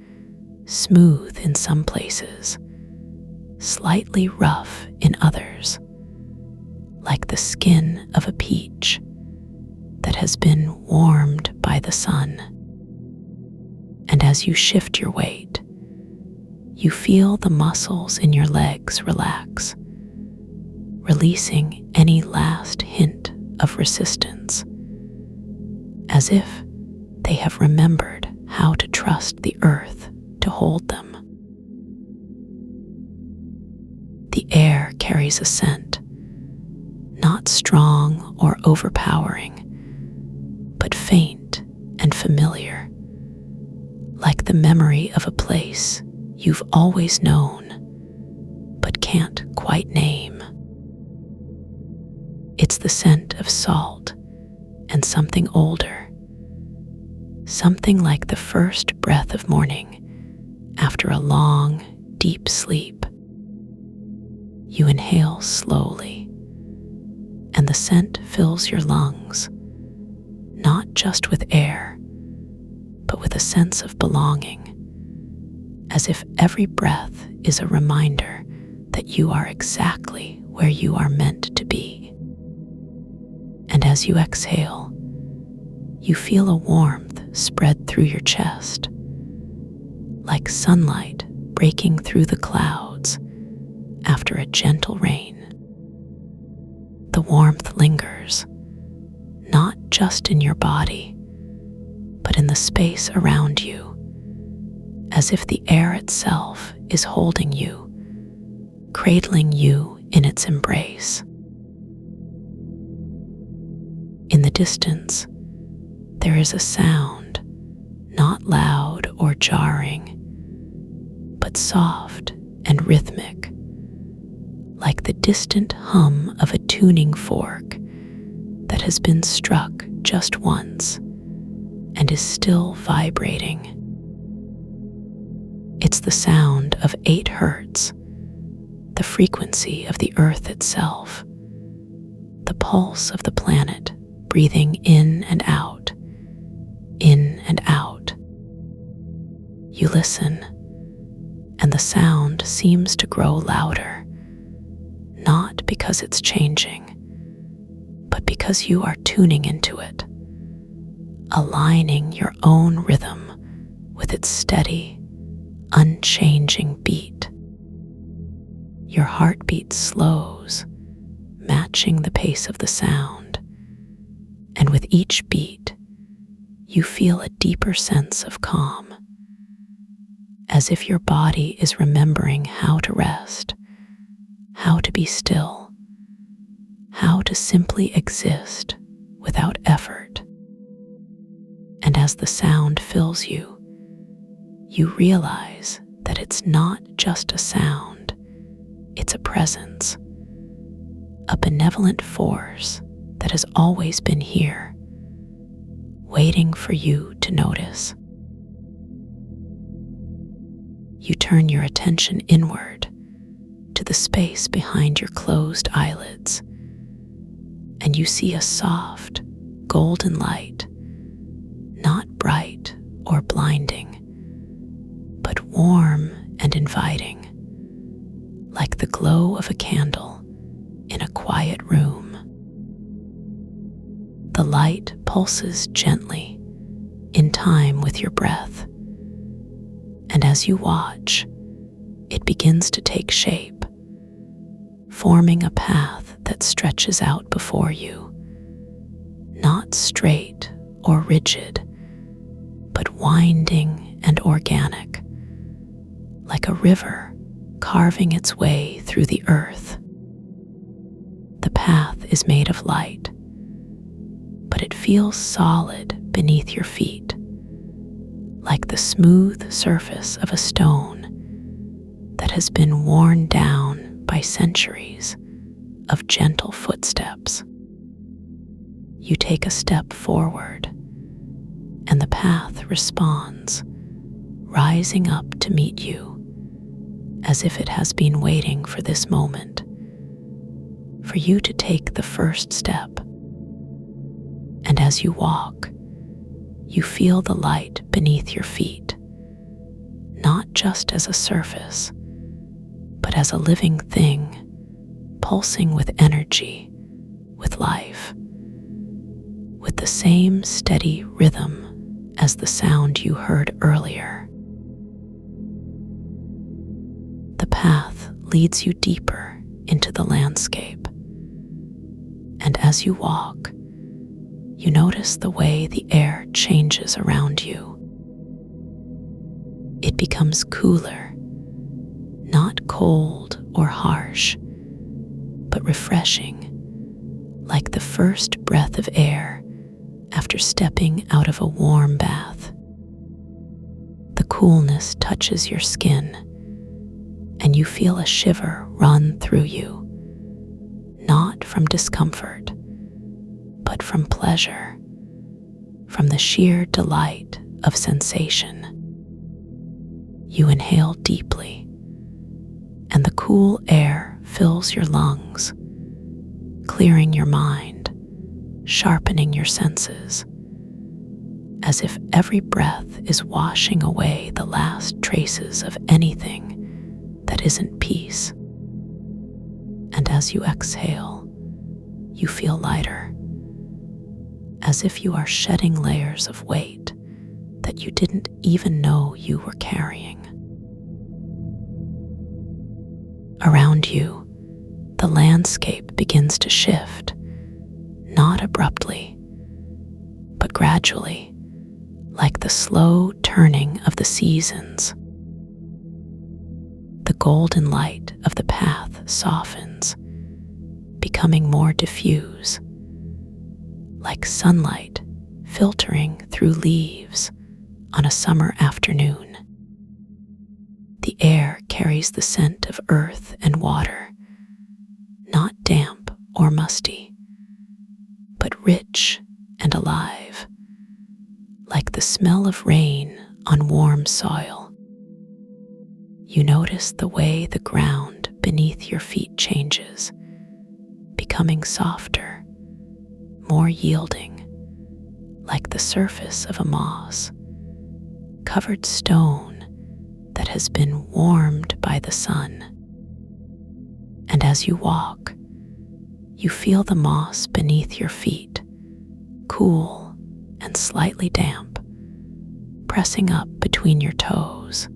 smooth in some places, slightly rough in others, like the skin of a peach that has been warmed by the sun. And as you shift your weight, you feel the muscles in your legs relax, releasing any last hint of resistance, as if they have remembered how to trust the earth to hold them. The air carries a scent, not strong or overpowering, but faint and familiar, like the memory of a place you've always known, but can't can't quite name. It's the scent of salt and something older, something like the first breath of morning after a long, deep sleep. You inhale slowly, and the scent fills your lungs, not just with air, but with a sense of belonging, as if every breath is a reminder that you are exactly where you are meant to be. And as you exhale, you feel a warmth spread through your chest, like sunlight breaking through the clouds after a gentle rain. The warmth lingers, not just in your body, but in the space around you, as if the air itself is holding you, cradling you in its embrace. In the distance, there is a sound, not loud or jarring, but soft and rhythmic, like the distant hum of a tuning fork that has been struck just once and is still vibrating. It's the sound of 8 hertz, the frequency of the earth itself, the pulse of the planet breathing in and out, in and out. You listen, and the sound seems to grow louder, not because it's changing, but because you are tuning into it, aligning your own rhythm with its steady, unchanging beat. Your heartbeat slows, matching the pace of the sound, and with each beat, you feel a deeper sense of calm, as if your body is remembering how to rest, how to be still, how to simply exist without effort. And as the sound fills you, you realize that it's not just a sound, it's a presence, a benevolent force that has always been here, waiting for you to notice. You turn your attention inward to the space behind your closed eyelids, and you see a soft, golden light, not bright or blinding, but warm and inviting, like the glow of a candle in a quiet room. The light pulses gently, in time with your breath, and as you watch, it begins to take shape, forming a path that stretches out before you, not straight or rigid, but winding and organic, like a river carving its way through the earth. The path is made of light, but it feels solid beneath your feet, like the smooth surface of a stone that has been worn down by centuries of gentle footsteps. You take a step forward, and the path responds, rising up to meet you, as if it has been waiting for this moment, for you to take the first step. And as you walk, you feel the light beneath your feet, not just as a surface, but as a living thing, pulsing with energy, with life, with the same steady rhythm as the sound you heard earlier. The path leads you deeper into the landscape, and as you walk, you notice the way the air changes around you. It becomes cooler, not cold or harsh, but refreshing, like the first breath of air after stepping out of a warm bath. The coolness touches your skin, and you feel a shiver run through you, not from discomfort, but from pleasure, from the sheer delight of sensation. You inhale deeply, and the cool air fills your lungs, clearing your mind, sharpening your senses, as if every breath is washing away the last traces of anything that isn't peace. And as you exhale, you feel lighter, as if you are shedding layers of weight that you didn't even know you were carrying. Around you, the landscape begins to shift, not abruptly, but gradually, like the slow turning of the seasons. The golden light of the path softens, becoming more diffuse, like sunlight filtering through leaves on a summer afternoon. The air carries the scent of earth and water, not damp or musty, but rich and alive, like the smell of rain on warm soil. You notice the way the ground beneath your feet changes, becoming softer, more yielding, like the surface of a moss-covered stone that has been warmed by the sun. And as you walk, you feel the moss beneath your feet, cool and slightly damp, pressing up between your toes.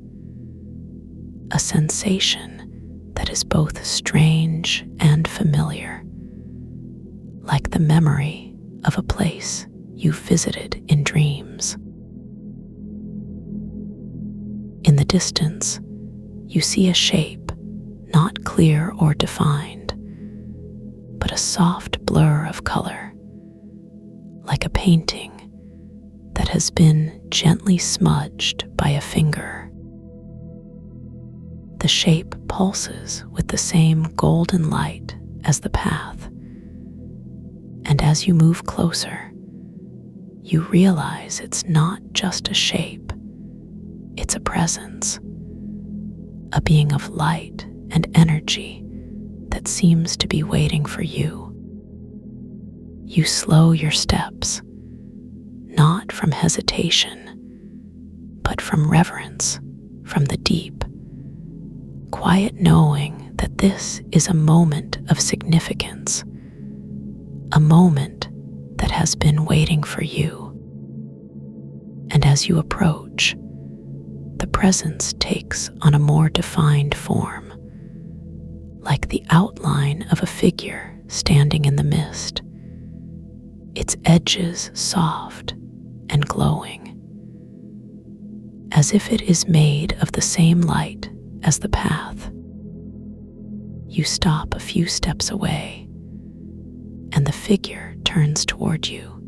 A sensation that is both strange and familiar, like the memory of a place you visited in dreams. In the distance, you see a shape not clear or defined, but a soft blur of color, like a painting that has been gently smudged by a finger. The shape pulses with the same golden light as the path, and as you move closer, you realize it's not just a shape, it's a presence, a being of light and energy that seems to be waiting for you. You slow your steps, not from hesitation, but from reverence, from the deep, quiet knowing that this is a moment of significance, a moment that has been waiting for you. And as you approach, the presence takes on a more defined form, like the outline of a figure standing in the mist, its edges soft and glowing, as if it is made of the same light as the path. You stop a few steps away, and the figure turns toward you,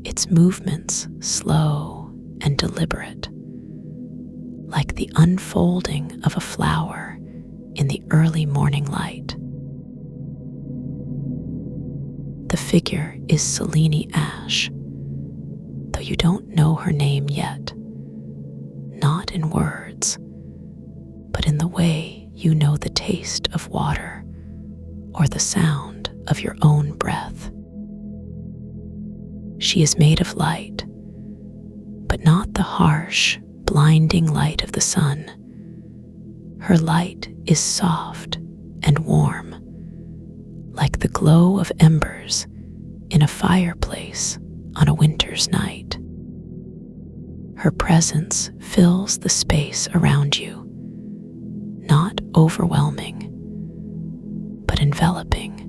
its movements slow and deliberate, like the unfolding of a flower in the early morning light. The figure is Selene Ash, though you don't know her name yet, not in words, but in the way you know the taste of water or the sound of your own breath. She is made of light, but not the harsh, blinding light of the sun. Her light is soft and warm, like the glow of embers in a fireplace on a winter's night. Her presence fills the space around you, not overwhelming, but enveloping,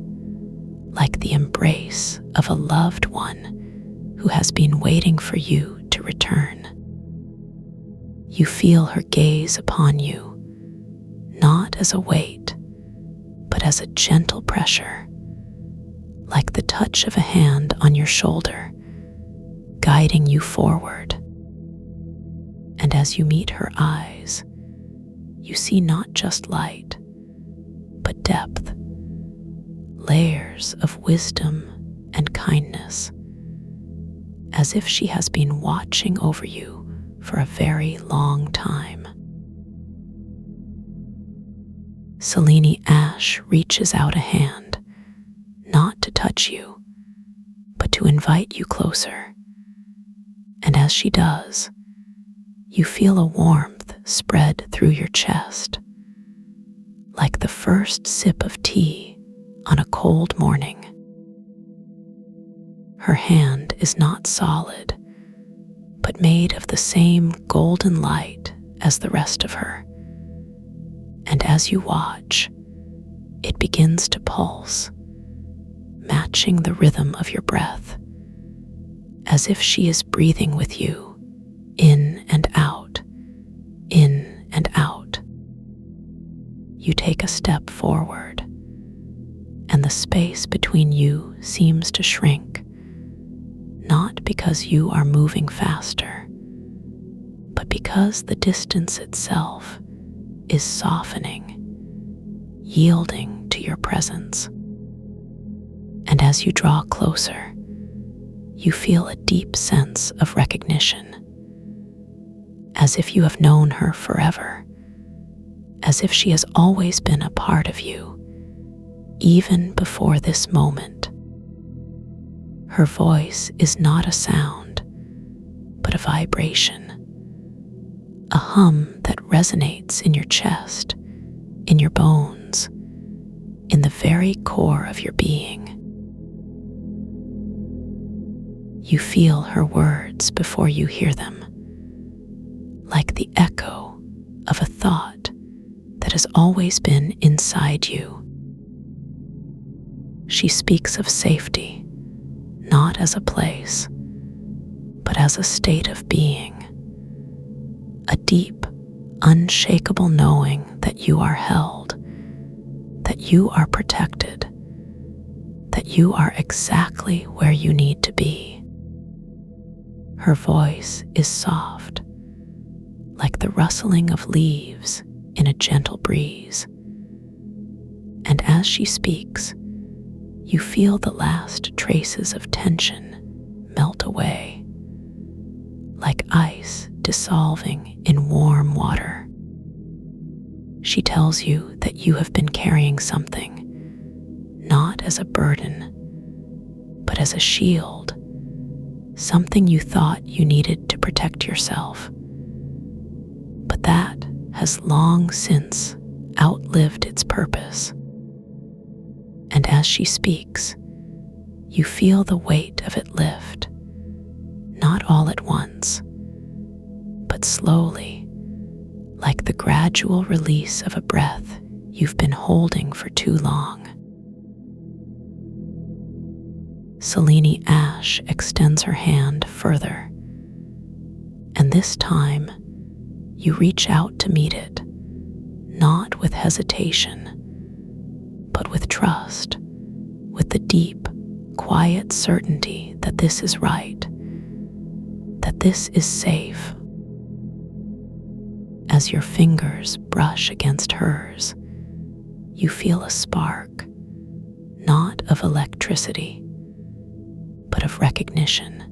like the embrace of a loved one who has been waiting for you to return. You feel her gaze upon you, not as a weight, but as a gentle pressure, like the touch of a hand on your shoulder, guiding you forward. And as you meet her eyes, you see not just light, but depth, layers of wisdom and kindness, as if she has been watching over you for a very long time. Selene Ash reaches out a hand, not to touch you, but to invite you closer. And as she does, you feel a warmth spread through your chest, like the first sip of tea on a cold morning. Her hand is not solid, but made of the same golden light as the rest of her. And as you watch, it begins to pulse, matching the rhythm of your breath, as if she is breathing with you, in and out, in and out. You take a step forward, and the space between you seems to shrink, not because you are moving faster, but because the distance itself is softening, yielding to your presence. And as you draw closer, you feel a deep sense of recognition, as if you have known her forever, as if she has always been a part of you, even before this moment. Her voice is not a sound, but a vibration, a hum that resonates in your chest, in your bones, in the very core of your being. You feel her words before you hear them, like the echo of a thought that has always been inside you. She speaks of safety, not as a place, but as a state of being, a deep, unshakable knowing that you are held, that you are protected, that you are exactly where you need to be. Her voice is soft, like the rustling of leaves in a gentle breeze. And as she speaks, you feel the last traces of tension melt away, like ice dissolving in warm water. She tells you that you have been carrying something, not as a burden, but as a shield, something you thought you needed to protect yourself. But that has long since outlived its purpose. And as she speaks, you feel the weight of it lift, not all at once, but slowly, like the gradual release of a breath you've been holding for too long. Selene Ash extends her hand further, and this time you reach out to meet it, not with hesitation, but with trust, with the deep, quiet certainty that this is right, that this is safe. As your fingers brush against hers, you feel a spark, not of electricity, but of recognition,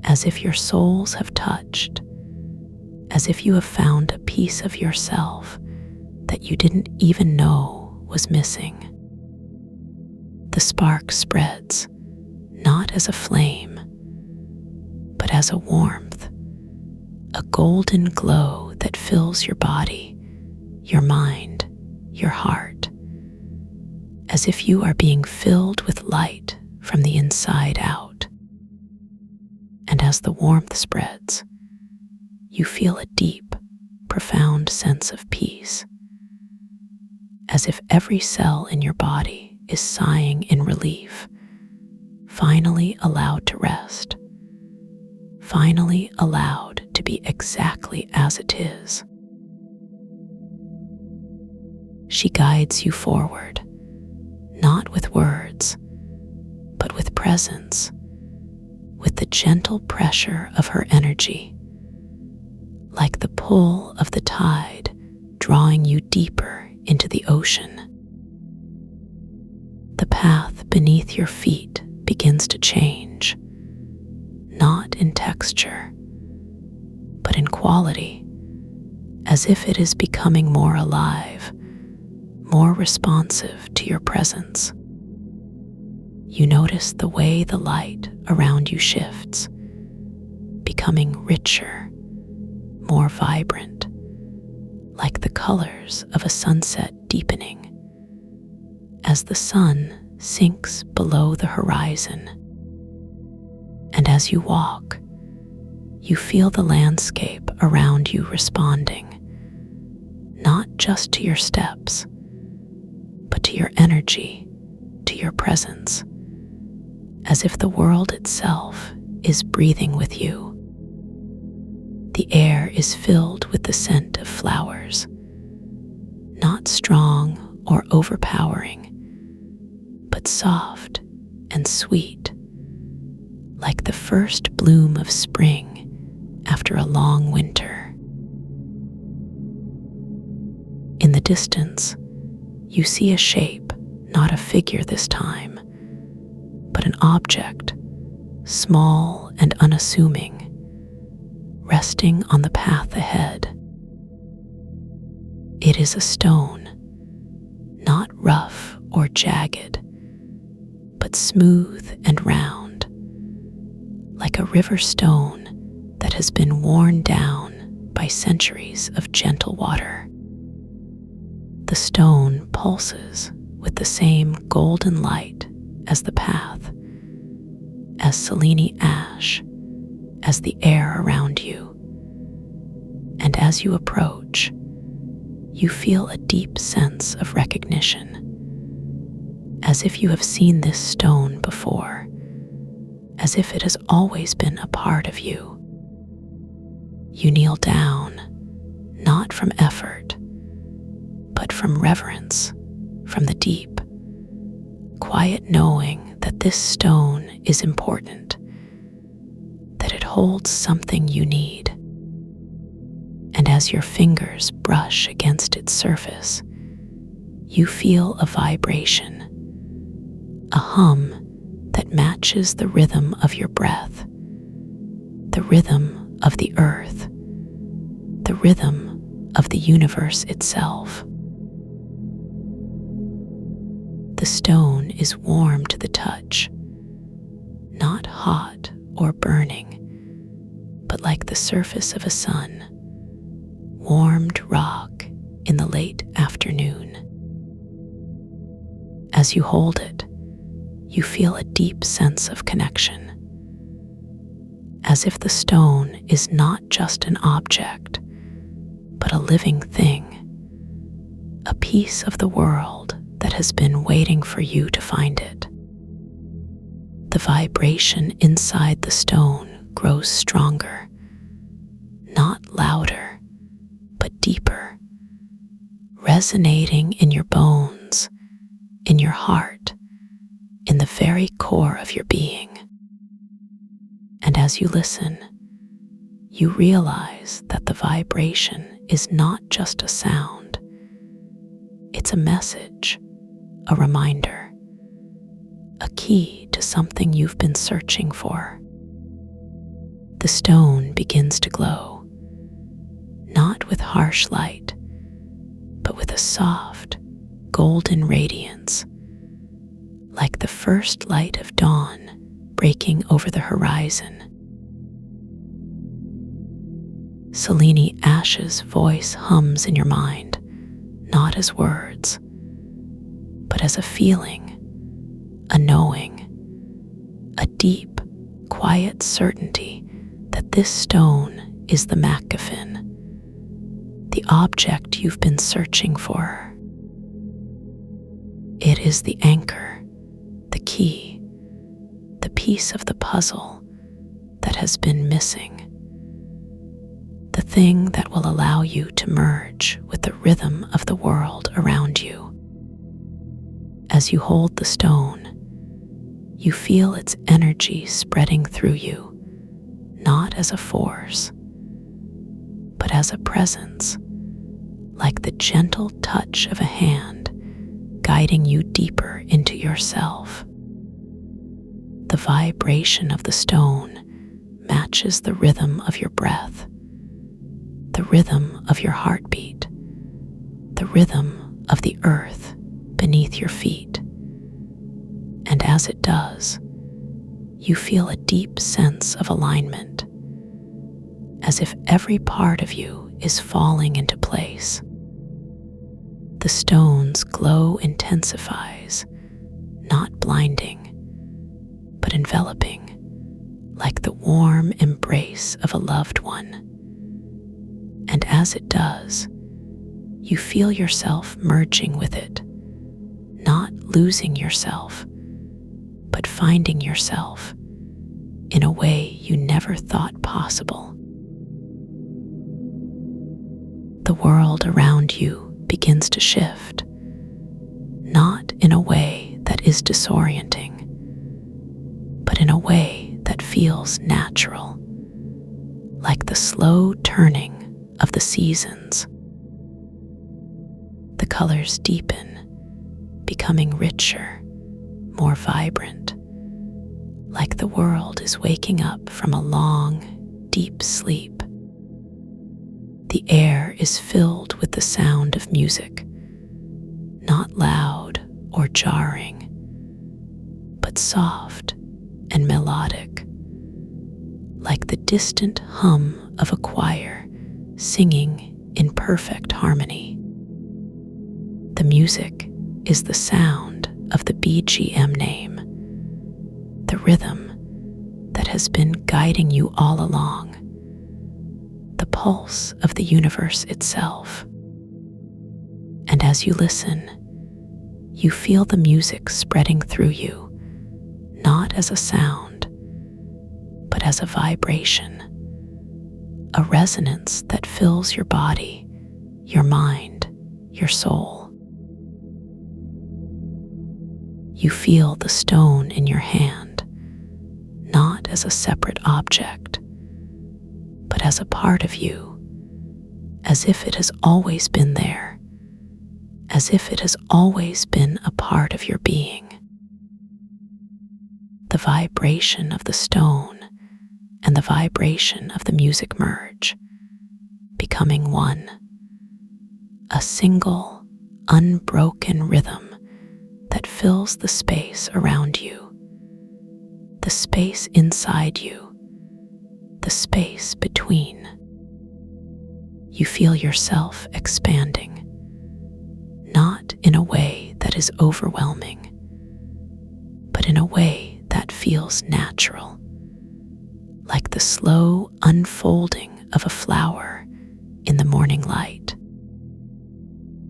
as if your souls have touched, as if you have found a piece of yourself that you didn't even know was missing. The spark spreads, not as a flame, but as a warmth, a golden glow that fills your body, your mind, your heart, as if you are being filled with light from the inside out. And as the warmth spreads, you feel a deep, profound sense of peace, as if every cell in your body is sighing in relief, finally allowed to rest, finally allowed to be exactly as it is. She guides you forward, not with words, but with presence, with the gentle pressure of her energy, like the pull of the tide drawing you deeper into the ocean. The path beneath your feet begins to change, not in texture, but in quality, as if it is becoming more alive, more responsive to your presence. You notice the way the light around you shifts, becoming richer, more vibrant, like the colors of a sunset deepening. As the sun sinks below the horizon, and as you walk, you feel the landscape around you responding, not just to your steps, but to your energy, to your presence, as if the world itself is breathing with you. The air is filled with the scent of flowers, not strong or overpowering, but soft and sweet, like the first bloom of spring after a long winter. In the distance, you see a shape, not a figure this time, but an object, small and unassuming, resting on the path ahead. It is a stone, not rough or jagged, but smooth and round, like a river stone that has been worn down by centuries of gentle water. The stone pulses with the same golden light as the path, as selene ash, as the air around you. And as you approach, you feel a deep sense of recognition, as if you have seen this stone before, as if it has always been a part of you. You kneel down, not from effort, but from reverence, from the deep, quiet knowing that this stone is important, that it holds something you need. And as your fingers brush against its surface, you feel a vibration, a hum that matches the rhythm of your breath, the rhythm of the earth, the rhythm of the universe itself. The stone is warm to the touch, not hot or burning, but like the surface of a sun, warmed rock in the late afternoon. As you hold it, you feel a deep sense of connection, as if the stone is not just an object, but a living thing, a piece of the world that has been waiting for you to find it. The vibration inside the stone grows stronger, not louder, but deeper, resonating in your bones, in your heart, in the very core of your being. And as you listen, you realize that the vibration is not just a sound. It's a message, a reminder, a key to something you've been searching for. The stone begins to glow, not with harsh light, but with a soft, golden radiance, like the first light of dawn breaking over the horizon. Selene Ash's voice hums in your mind, not as words, but as a feeling, a knowing, a deep, quiet certainty that this stone is the MacGuffin, the object you've been searching for. It is the anchor, the key, the piece of the puzzle that has been missing, the thing that will allow you to merge with the rhythm of the world around you. As you hold the stone, you feel its energy spreading through you, not as a force, but as a presence, like the gentle touch of a hand guiding you deeper into yourself. The vibration of the stone matches the rhythm of your breath, the rhythm of your heartbeat, the rhythm of the earth beneath your feet. And as it does, you feel a deep sense of alignment, as if every part of you is falling into place. The stone's glow intensifies, not blinding, but enveloping, like the warm embrace of a loved one. And as it does, you feel yourself merging with it, not losing yourself, but finding yourself in a way you never thought possible. The world around you begins to shift, not in a way that is disorienting, but in a way that feels natural, like the slow turning of the seasons. The colors deepen, becoming richer, more vibrant, like the world is waking up from a long, deep sleep. The air is filled with the sound of music, not loud or jarring, but soft and melodic, like the distant hum of a choir singing in perfect harmony. The music is the sound of the BGM name, the rhythm that has been guiding you all along, the pulse of the universe itself. And as you listen, you feel the music spreading through you, not as a sound, but as a vibration, a resonance that fills your body, your mind, your soul. You feel the stone in your hand, not as a separate object, but as a part of you, as if it has always been there, as if it has always been a part of your being. The vibration of the stone and the vibration of the music merge, becoming one, a single, unbroken rhythm that fills the space around you, the space inside you, the space between. You feel yourself expanding, not in a way that is overwhelming, but in a way that feels natural, like the slow unfolding of a flower in the morning light.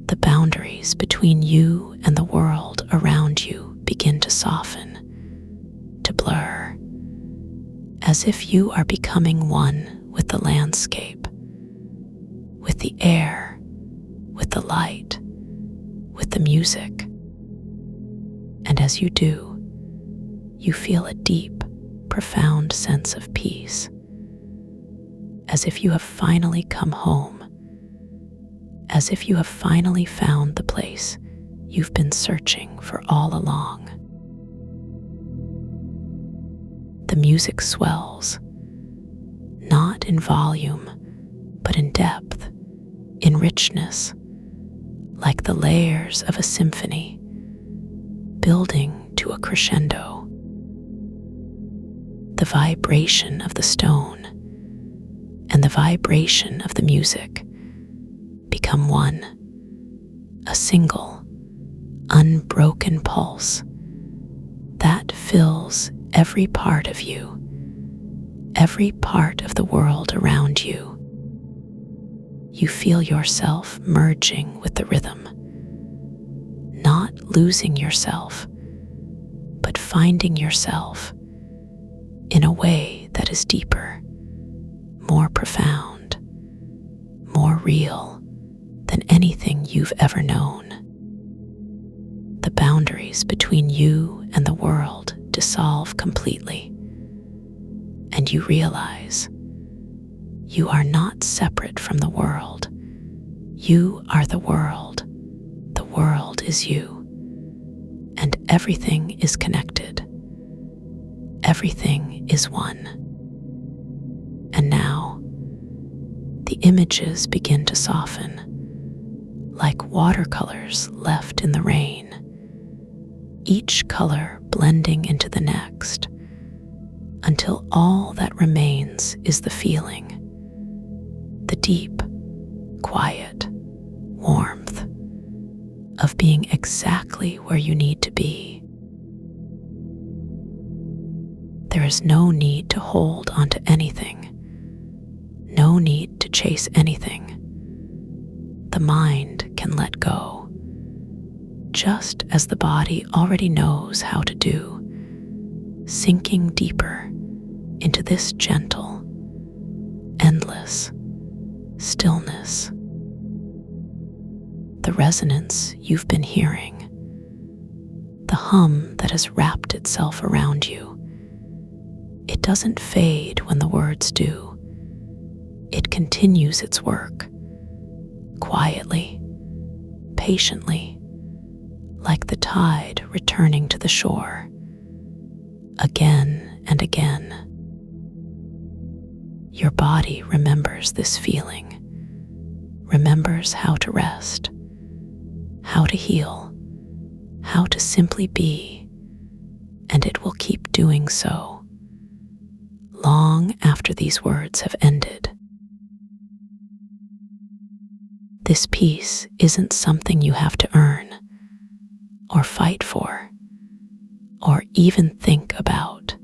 The boundaries between you and the world around you begin to soften, to blur, as if you are becoming one with the landscape, with the air, with the light, with the music. And as you do, you feel a deep, profound sense of peace, as if you have finally come home, as if you have finally found the place you've been searching for all along. The music swells, not in volume, but in depth, in richness, like the layers of a symphony, building to a crescendo. The vibration of the stone and the vibration of the music become one, a single, unbroken pulse that fills every part of you, every part of the world around you. You feel yourself merging with the rhythm, not losing yourself, but finding yourself in a way that is deeper, more profound, more real than anything you've ever known. The boundaries between you and the world dissolve completely, and you realize you are not separate from the world. You are the world is you, and everything is connected. Everything is one. And now, the images begin to soften, like watercolors left in the rain, each color blending into the next, until all that remains is the feeling, the deep, quiet warmth of being exactly where you need to be. There is no need to hold onto anything, no need to chase anything. The mind can let go, just as the body already knows how to do, sinking deeper into this gentle, endless stillness. The resonance you've been hearing, the hum that has wrapped itself around you, it doesn't fade when the words do. It continues its work, quietly, patiently, like the tide returning to the shore, again and again. Your body remembers this feeling, remembers how to rest, how to heal, how to simply be, and it will keep doing so long after these words have ended. This peace isn't something you have to earn, or fight for, or even think about.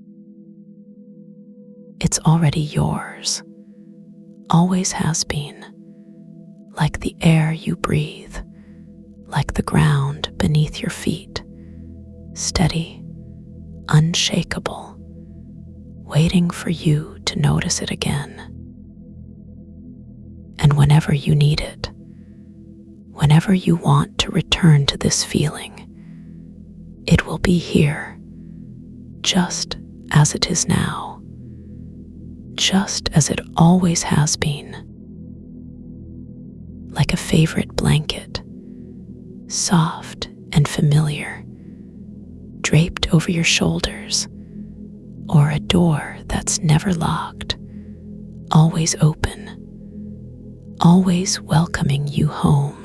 It's already yours, always has been, like the air you breathe, like the ground beneath your feet, steady, unshakable, waiting for you to notice it again. And whenever you need it, whenever you want to return to this feeling, it will be here, just as it is now, just as it always has been, like a favorite blanket, soft and familiar, draped over your shoulders, or a door that's never locked, always open, always welcoming you home.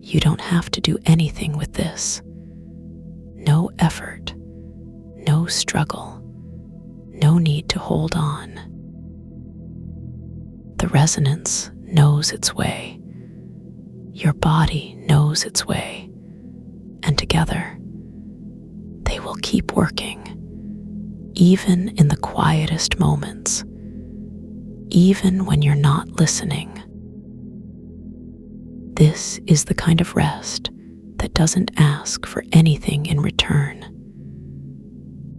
You don't have to do anything with this. No effort, no struggle, no need to hold on. The resonance knows its way. Your body knows its way. And together, they will keep working, even in the quietest moments, even when you're not listening. This is the kind of rest that doesn't ask for anything in return.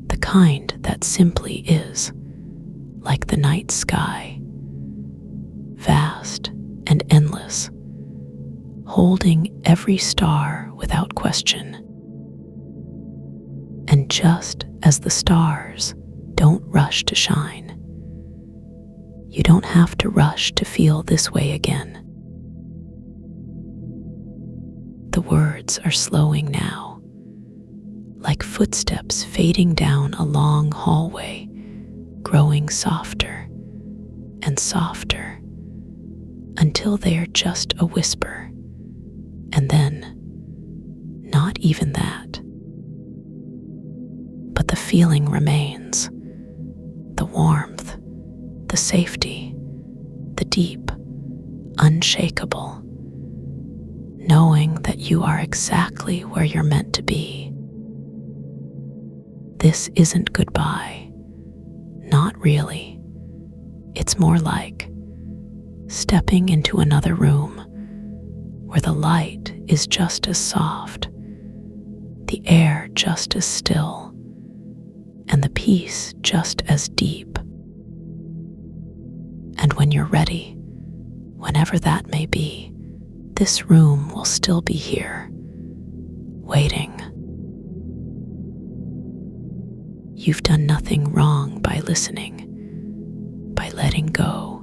The kind that simply is, like the night sky, vast and endless, holding every star without question. And just as the stars don't rush to shine, you don't have to rush to feel this way again. The words are slowing now, like footsteps fading down a long hallway, growing softer and softer, until they are just a whisper, and then not even that. But the feeling remains, the warmth, the safety, the deep, unshakable, knowing that you are exactly where you're meant to be. This isn't goodbye, not really. It's more like stepping into another room where the light is just as soft, the air just as still, and the peace just as deep. And when you're ready, whenever that may be, this room will still be here, waiting. You've done nothing wrong by listening, by letting go,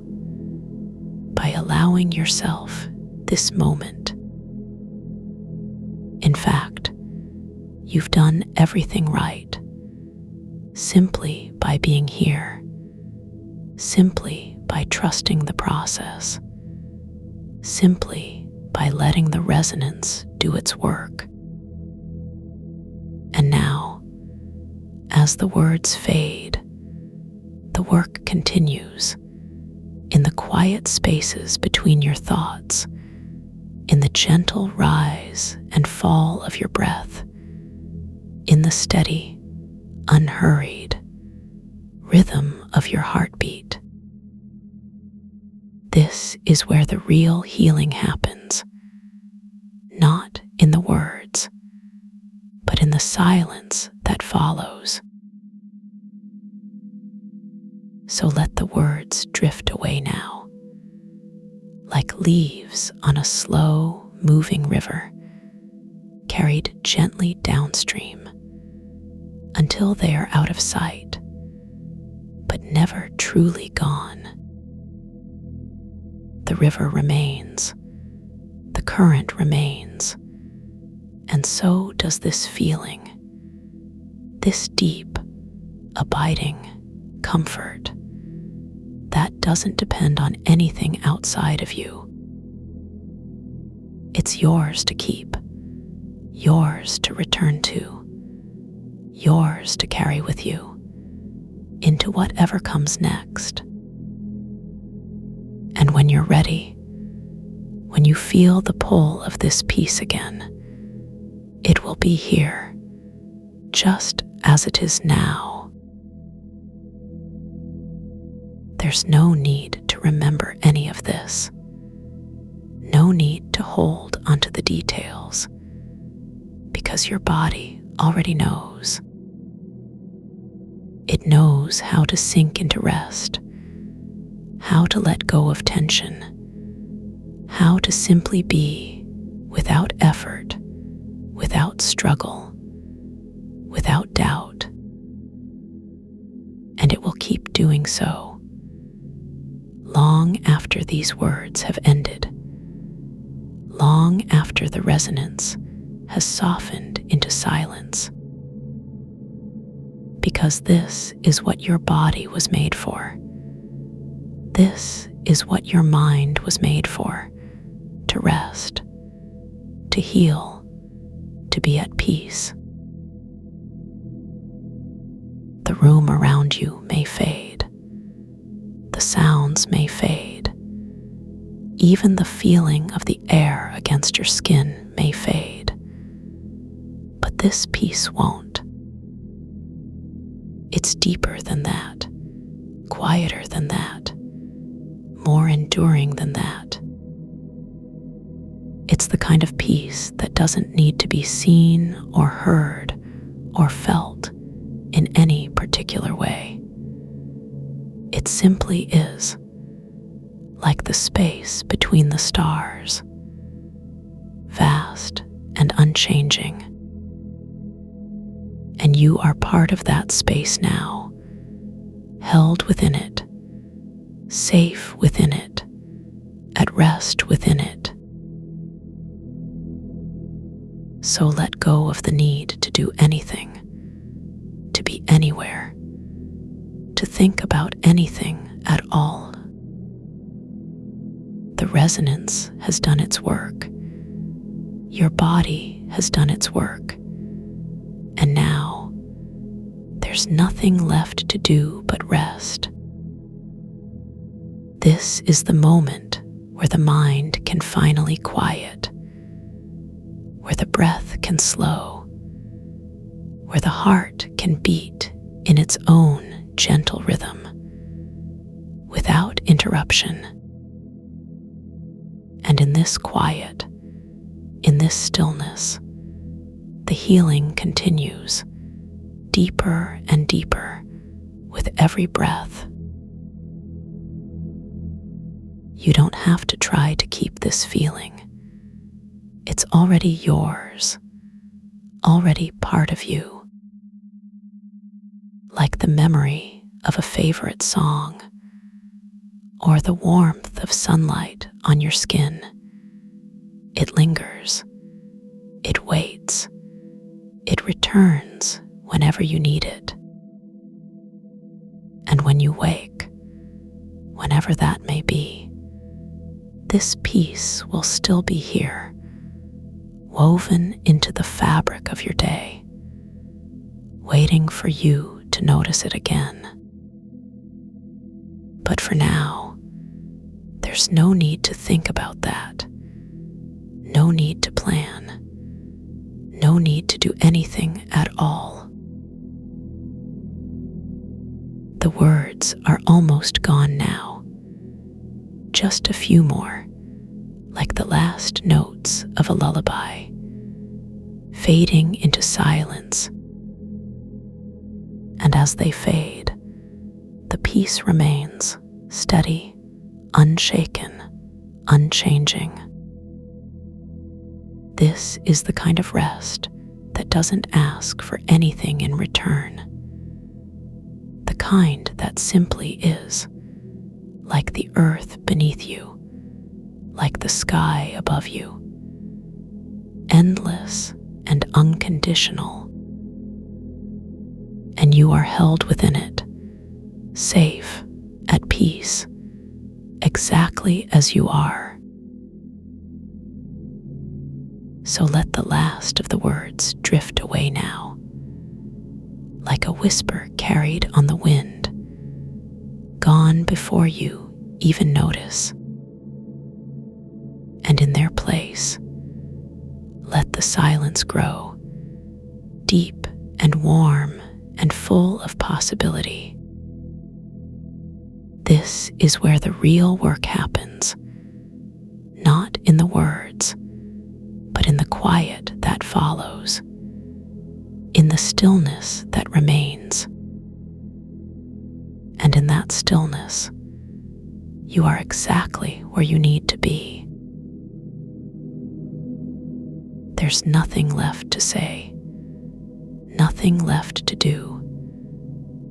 by allowing yourself this moment. In fact, you've done everything right, simply by being here, simply by trusting the process, simply by letting the resonance do its work. And now, as the words fade, the work continues in the quiet spaces between your thoughts, in the gentle rise and fall of your breath, in the steady, unhurried rhythm of your heartbeat. This is where the real healing happens, not in the words, but in the silence that follows. So let the words drift away now, like leaves on a slow moving river, carried gently downstream until they are out of sight, but never truly gone. The river remains, the current remains, and so does this feeling, this deep, abiding comfort that doesn't depend on anything outside of you. It's yours to keep, yours to return to, yours to carry with you into whatever comes next. And when you're ready, when you feel the pull of this peace again, it will be here, just as it is now. There's no need to remember any of this, no need to hold onto the details, because your body already knows. It knows how to sink into rest, how to let go of tension, how to simply be without effort, without struggle, without doubt. And it will keep doing so long after these words have ended, long after the resonance has softened into silence. Because this is what your body was made for. This is what your mind was made for, to rest, to heal, to be at peace. The room around you may fade. The sounds may fade. Even the feeling of the air against your skin may fade. But this peace won't. It's deeper than that, quieter than that, more enduring than that. It's the kind of peace that doesn't need to be seen or heard or felt in any particular way. It simply is, like the space between the stars, vast and unchanging. And you are part of that space now, held within it, safe within it, at rest within it. So let go of the need to do anything, to be anywhere, to think about anything at all. The resonance has done its work. Your body has done its work. And now, there's nothing left to do but rest. This is the moment where the mind can finally quiet, where the breath can slow, where the heart can beat in its own gentle rhythm, without interruption. And in this quiet, in this stillness, the healing continues, deeper and deeper, with every breath. You don't have to try to keep this feeling. It's already yours, already part of you. Like the memory of a favorite song, or the warmth of sunlight on your skin. It lingers. It waits. It returns whenever you need it. And when you wake, whenever that may be, this peace will still be here, woven into the fabric of your day, waiting for you to notice it again. But for now, there's no need to think about that. No need to plan. No need to do anything at all. The words are almost gone now. Just a few more, like the last notes of a lullaby, fading into silence. And as they fade, the peace remains steady, unshaken, unchanging. This is the kind of rest that doesn't ask for anything in return. The kind that simply is, like the earth beneath you, like the sky above you, endless and unconditional. And you are held within it, safe, at peace, exactly as you are. So let the last of the words drift away now, like a whisper carried on the wind, gone before you even notice. And in their place, let the silence grow, deep and warm and full of possibility. This is where the real work happens, not in the words, but in the quiet that follows, in the stillness that remains. And in that stillness, you are exactly where you need to be. There's nothing left to say, nothing left to do,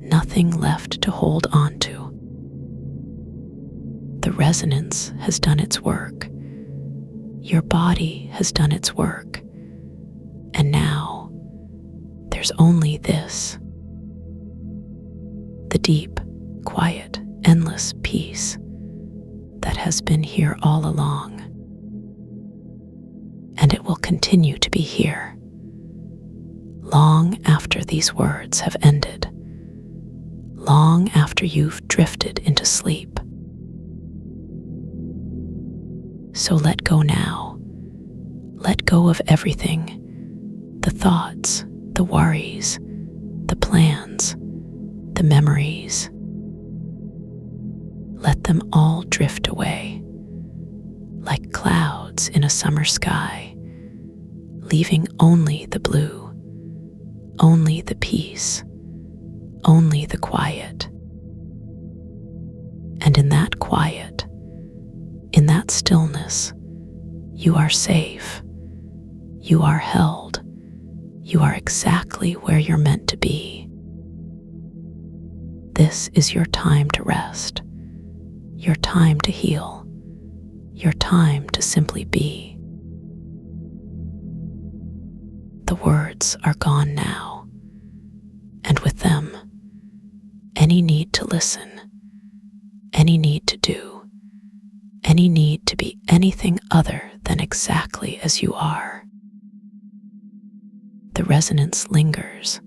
nothing left to hold on to. The resonance has done its work. Your body has done its work. And now, there's only this. The deep, quiet, endless peace that has been here all along. And it will continue to be here, long after these words have ended, long after you've drifted into sleep. So let go now. Let go of everything, the thoughts, the worries, the plans, the memories. Let them all drift away, like clouds in a summer sky, leaving only the blue, only the peace, only the quiet. And in that quiet, in that stillness, you are safe, you are held, you are exactly where you're meant to be. This is your time to rest, your time to heal, your time to simply be. The words are gone now, and with them, any need to listen, any need to do, any need to be anything other than exactly as you are. The resonance lingers,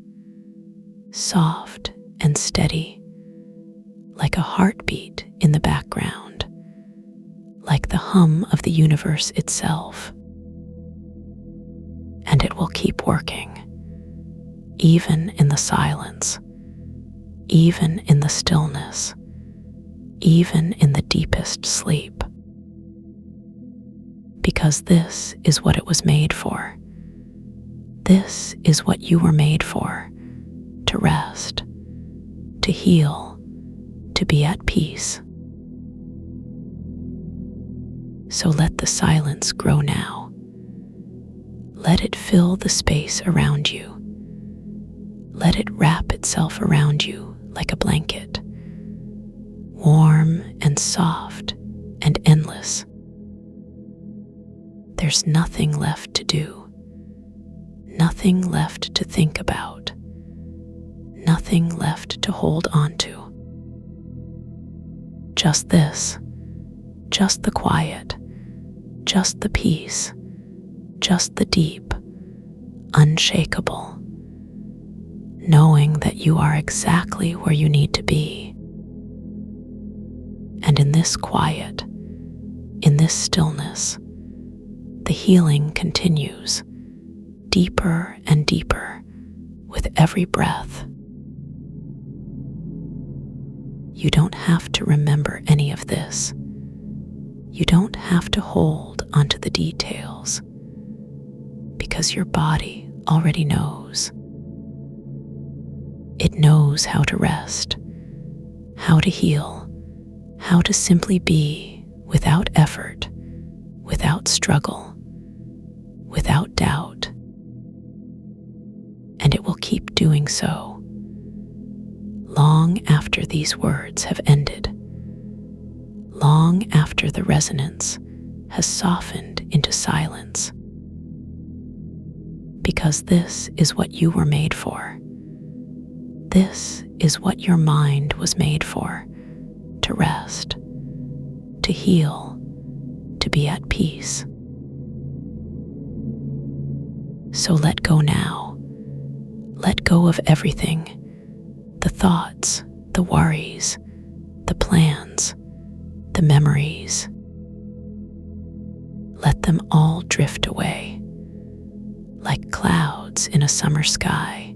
soft and steady, like a heartbeat in the background, like the hum of the universe itself. And it will keep working, even in the silence, even in the stillness, even in the deepest sleep. Because this is what it was made for. This is what you were made for, to rest, to heal, to be at peace. So let the silence grow now. Let it fill the space around you. Let it wrap itself around you like a blanket, warm and soft and endless. There's nothing left to do, nothing left to think about, nothing left to hold on to. Just this, just the quiet, just the peace, just the deep, unshakable, knowing that you are exactly where you need to be. And in this quiet, in this stillness, the healing continues, deeper and deeper with every breath. You don't have to remember any of this. You don't have to hold onto the details, because your body already knows. It knows how to rest, how to heal, how to simply be without effort, without struggle, without doubt. And it will keep doing so, long after these words have ended, long after the resonance has softened into silence. Because this is what you were made for. This is what your mind was made for, to rest, to heal, to be at peace. So let go now. Let go of everything, the thoughts, the worries, the plans, the memories. Let them all drift away, like clouds in a summer sky,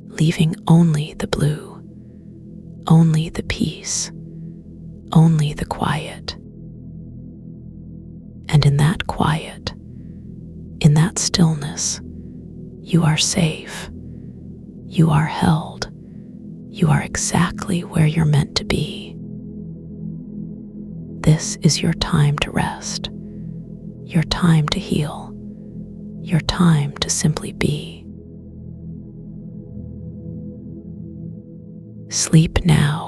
leaving only the blue, only the peace, only the quiet. And in that quiet, in that stillness, you are safe, you are held, you are exactly where you're meant to be. This is your time to rest, your time to heal, your time to simply be. Sleep now.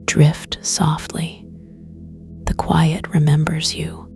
Drift softly. The quiet remembers you.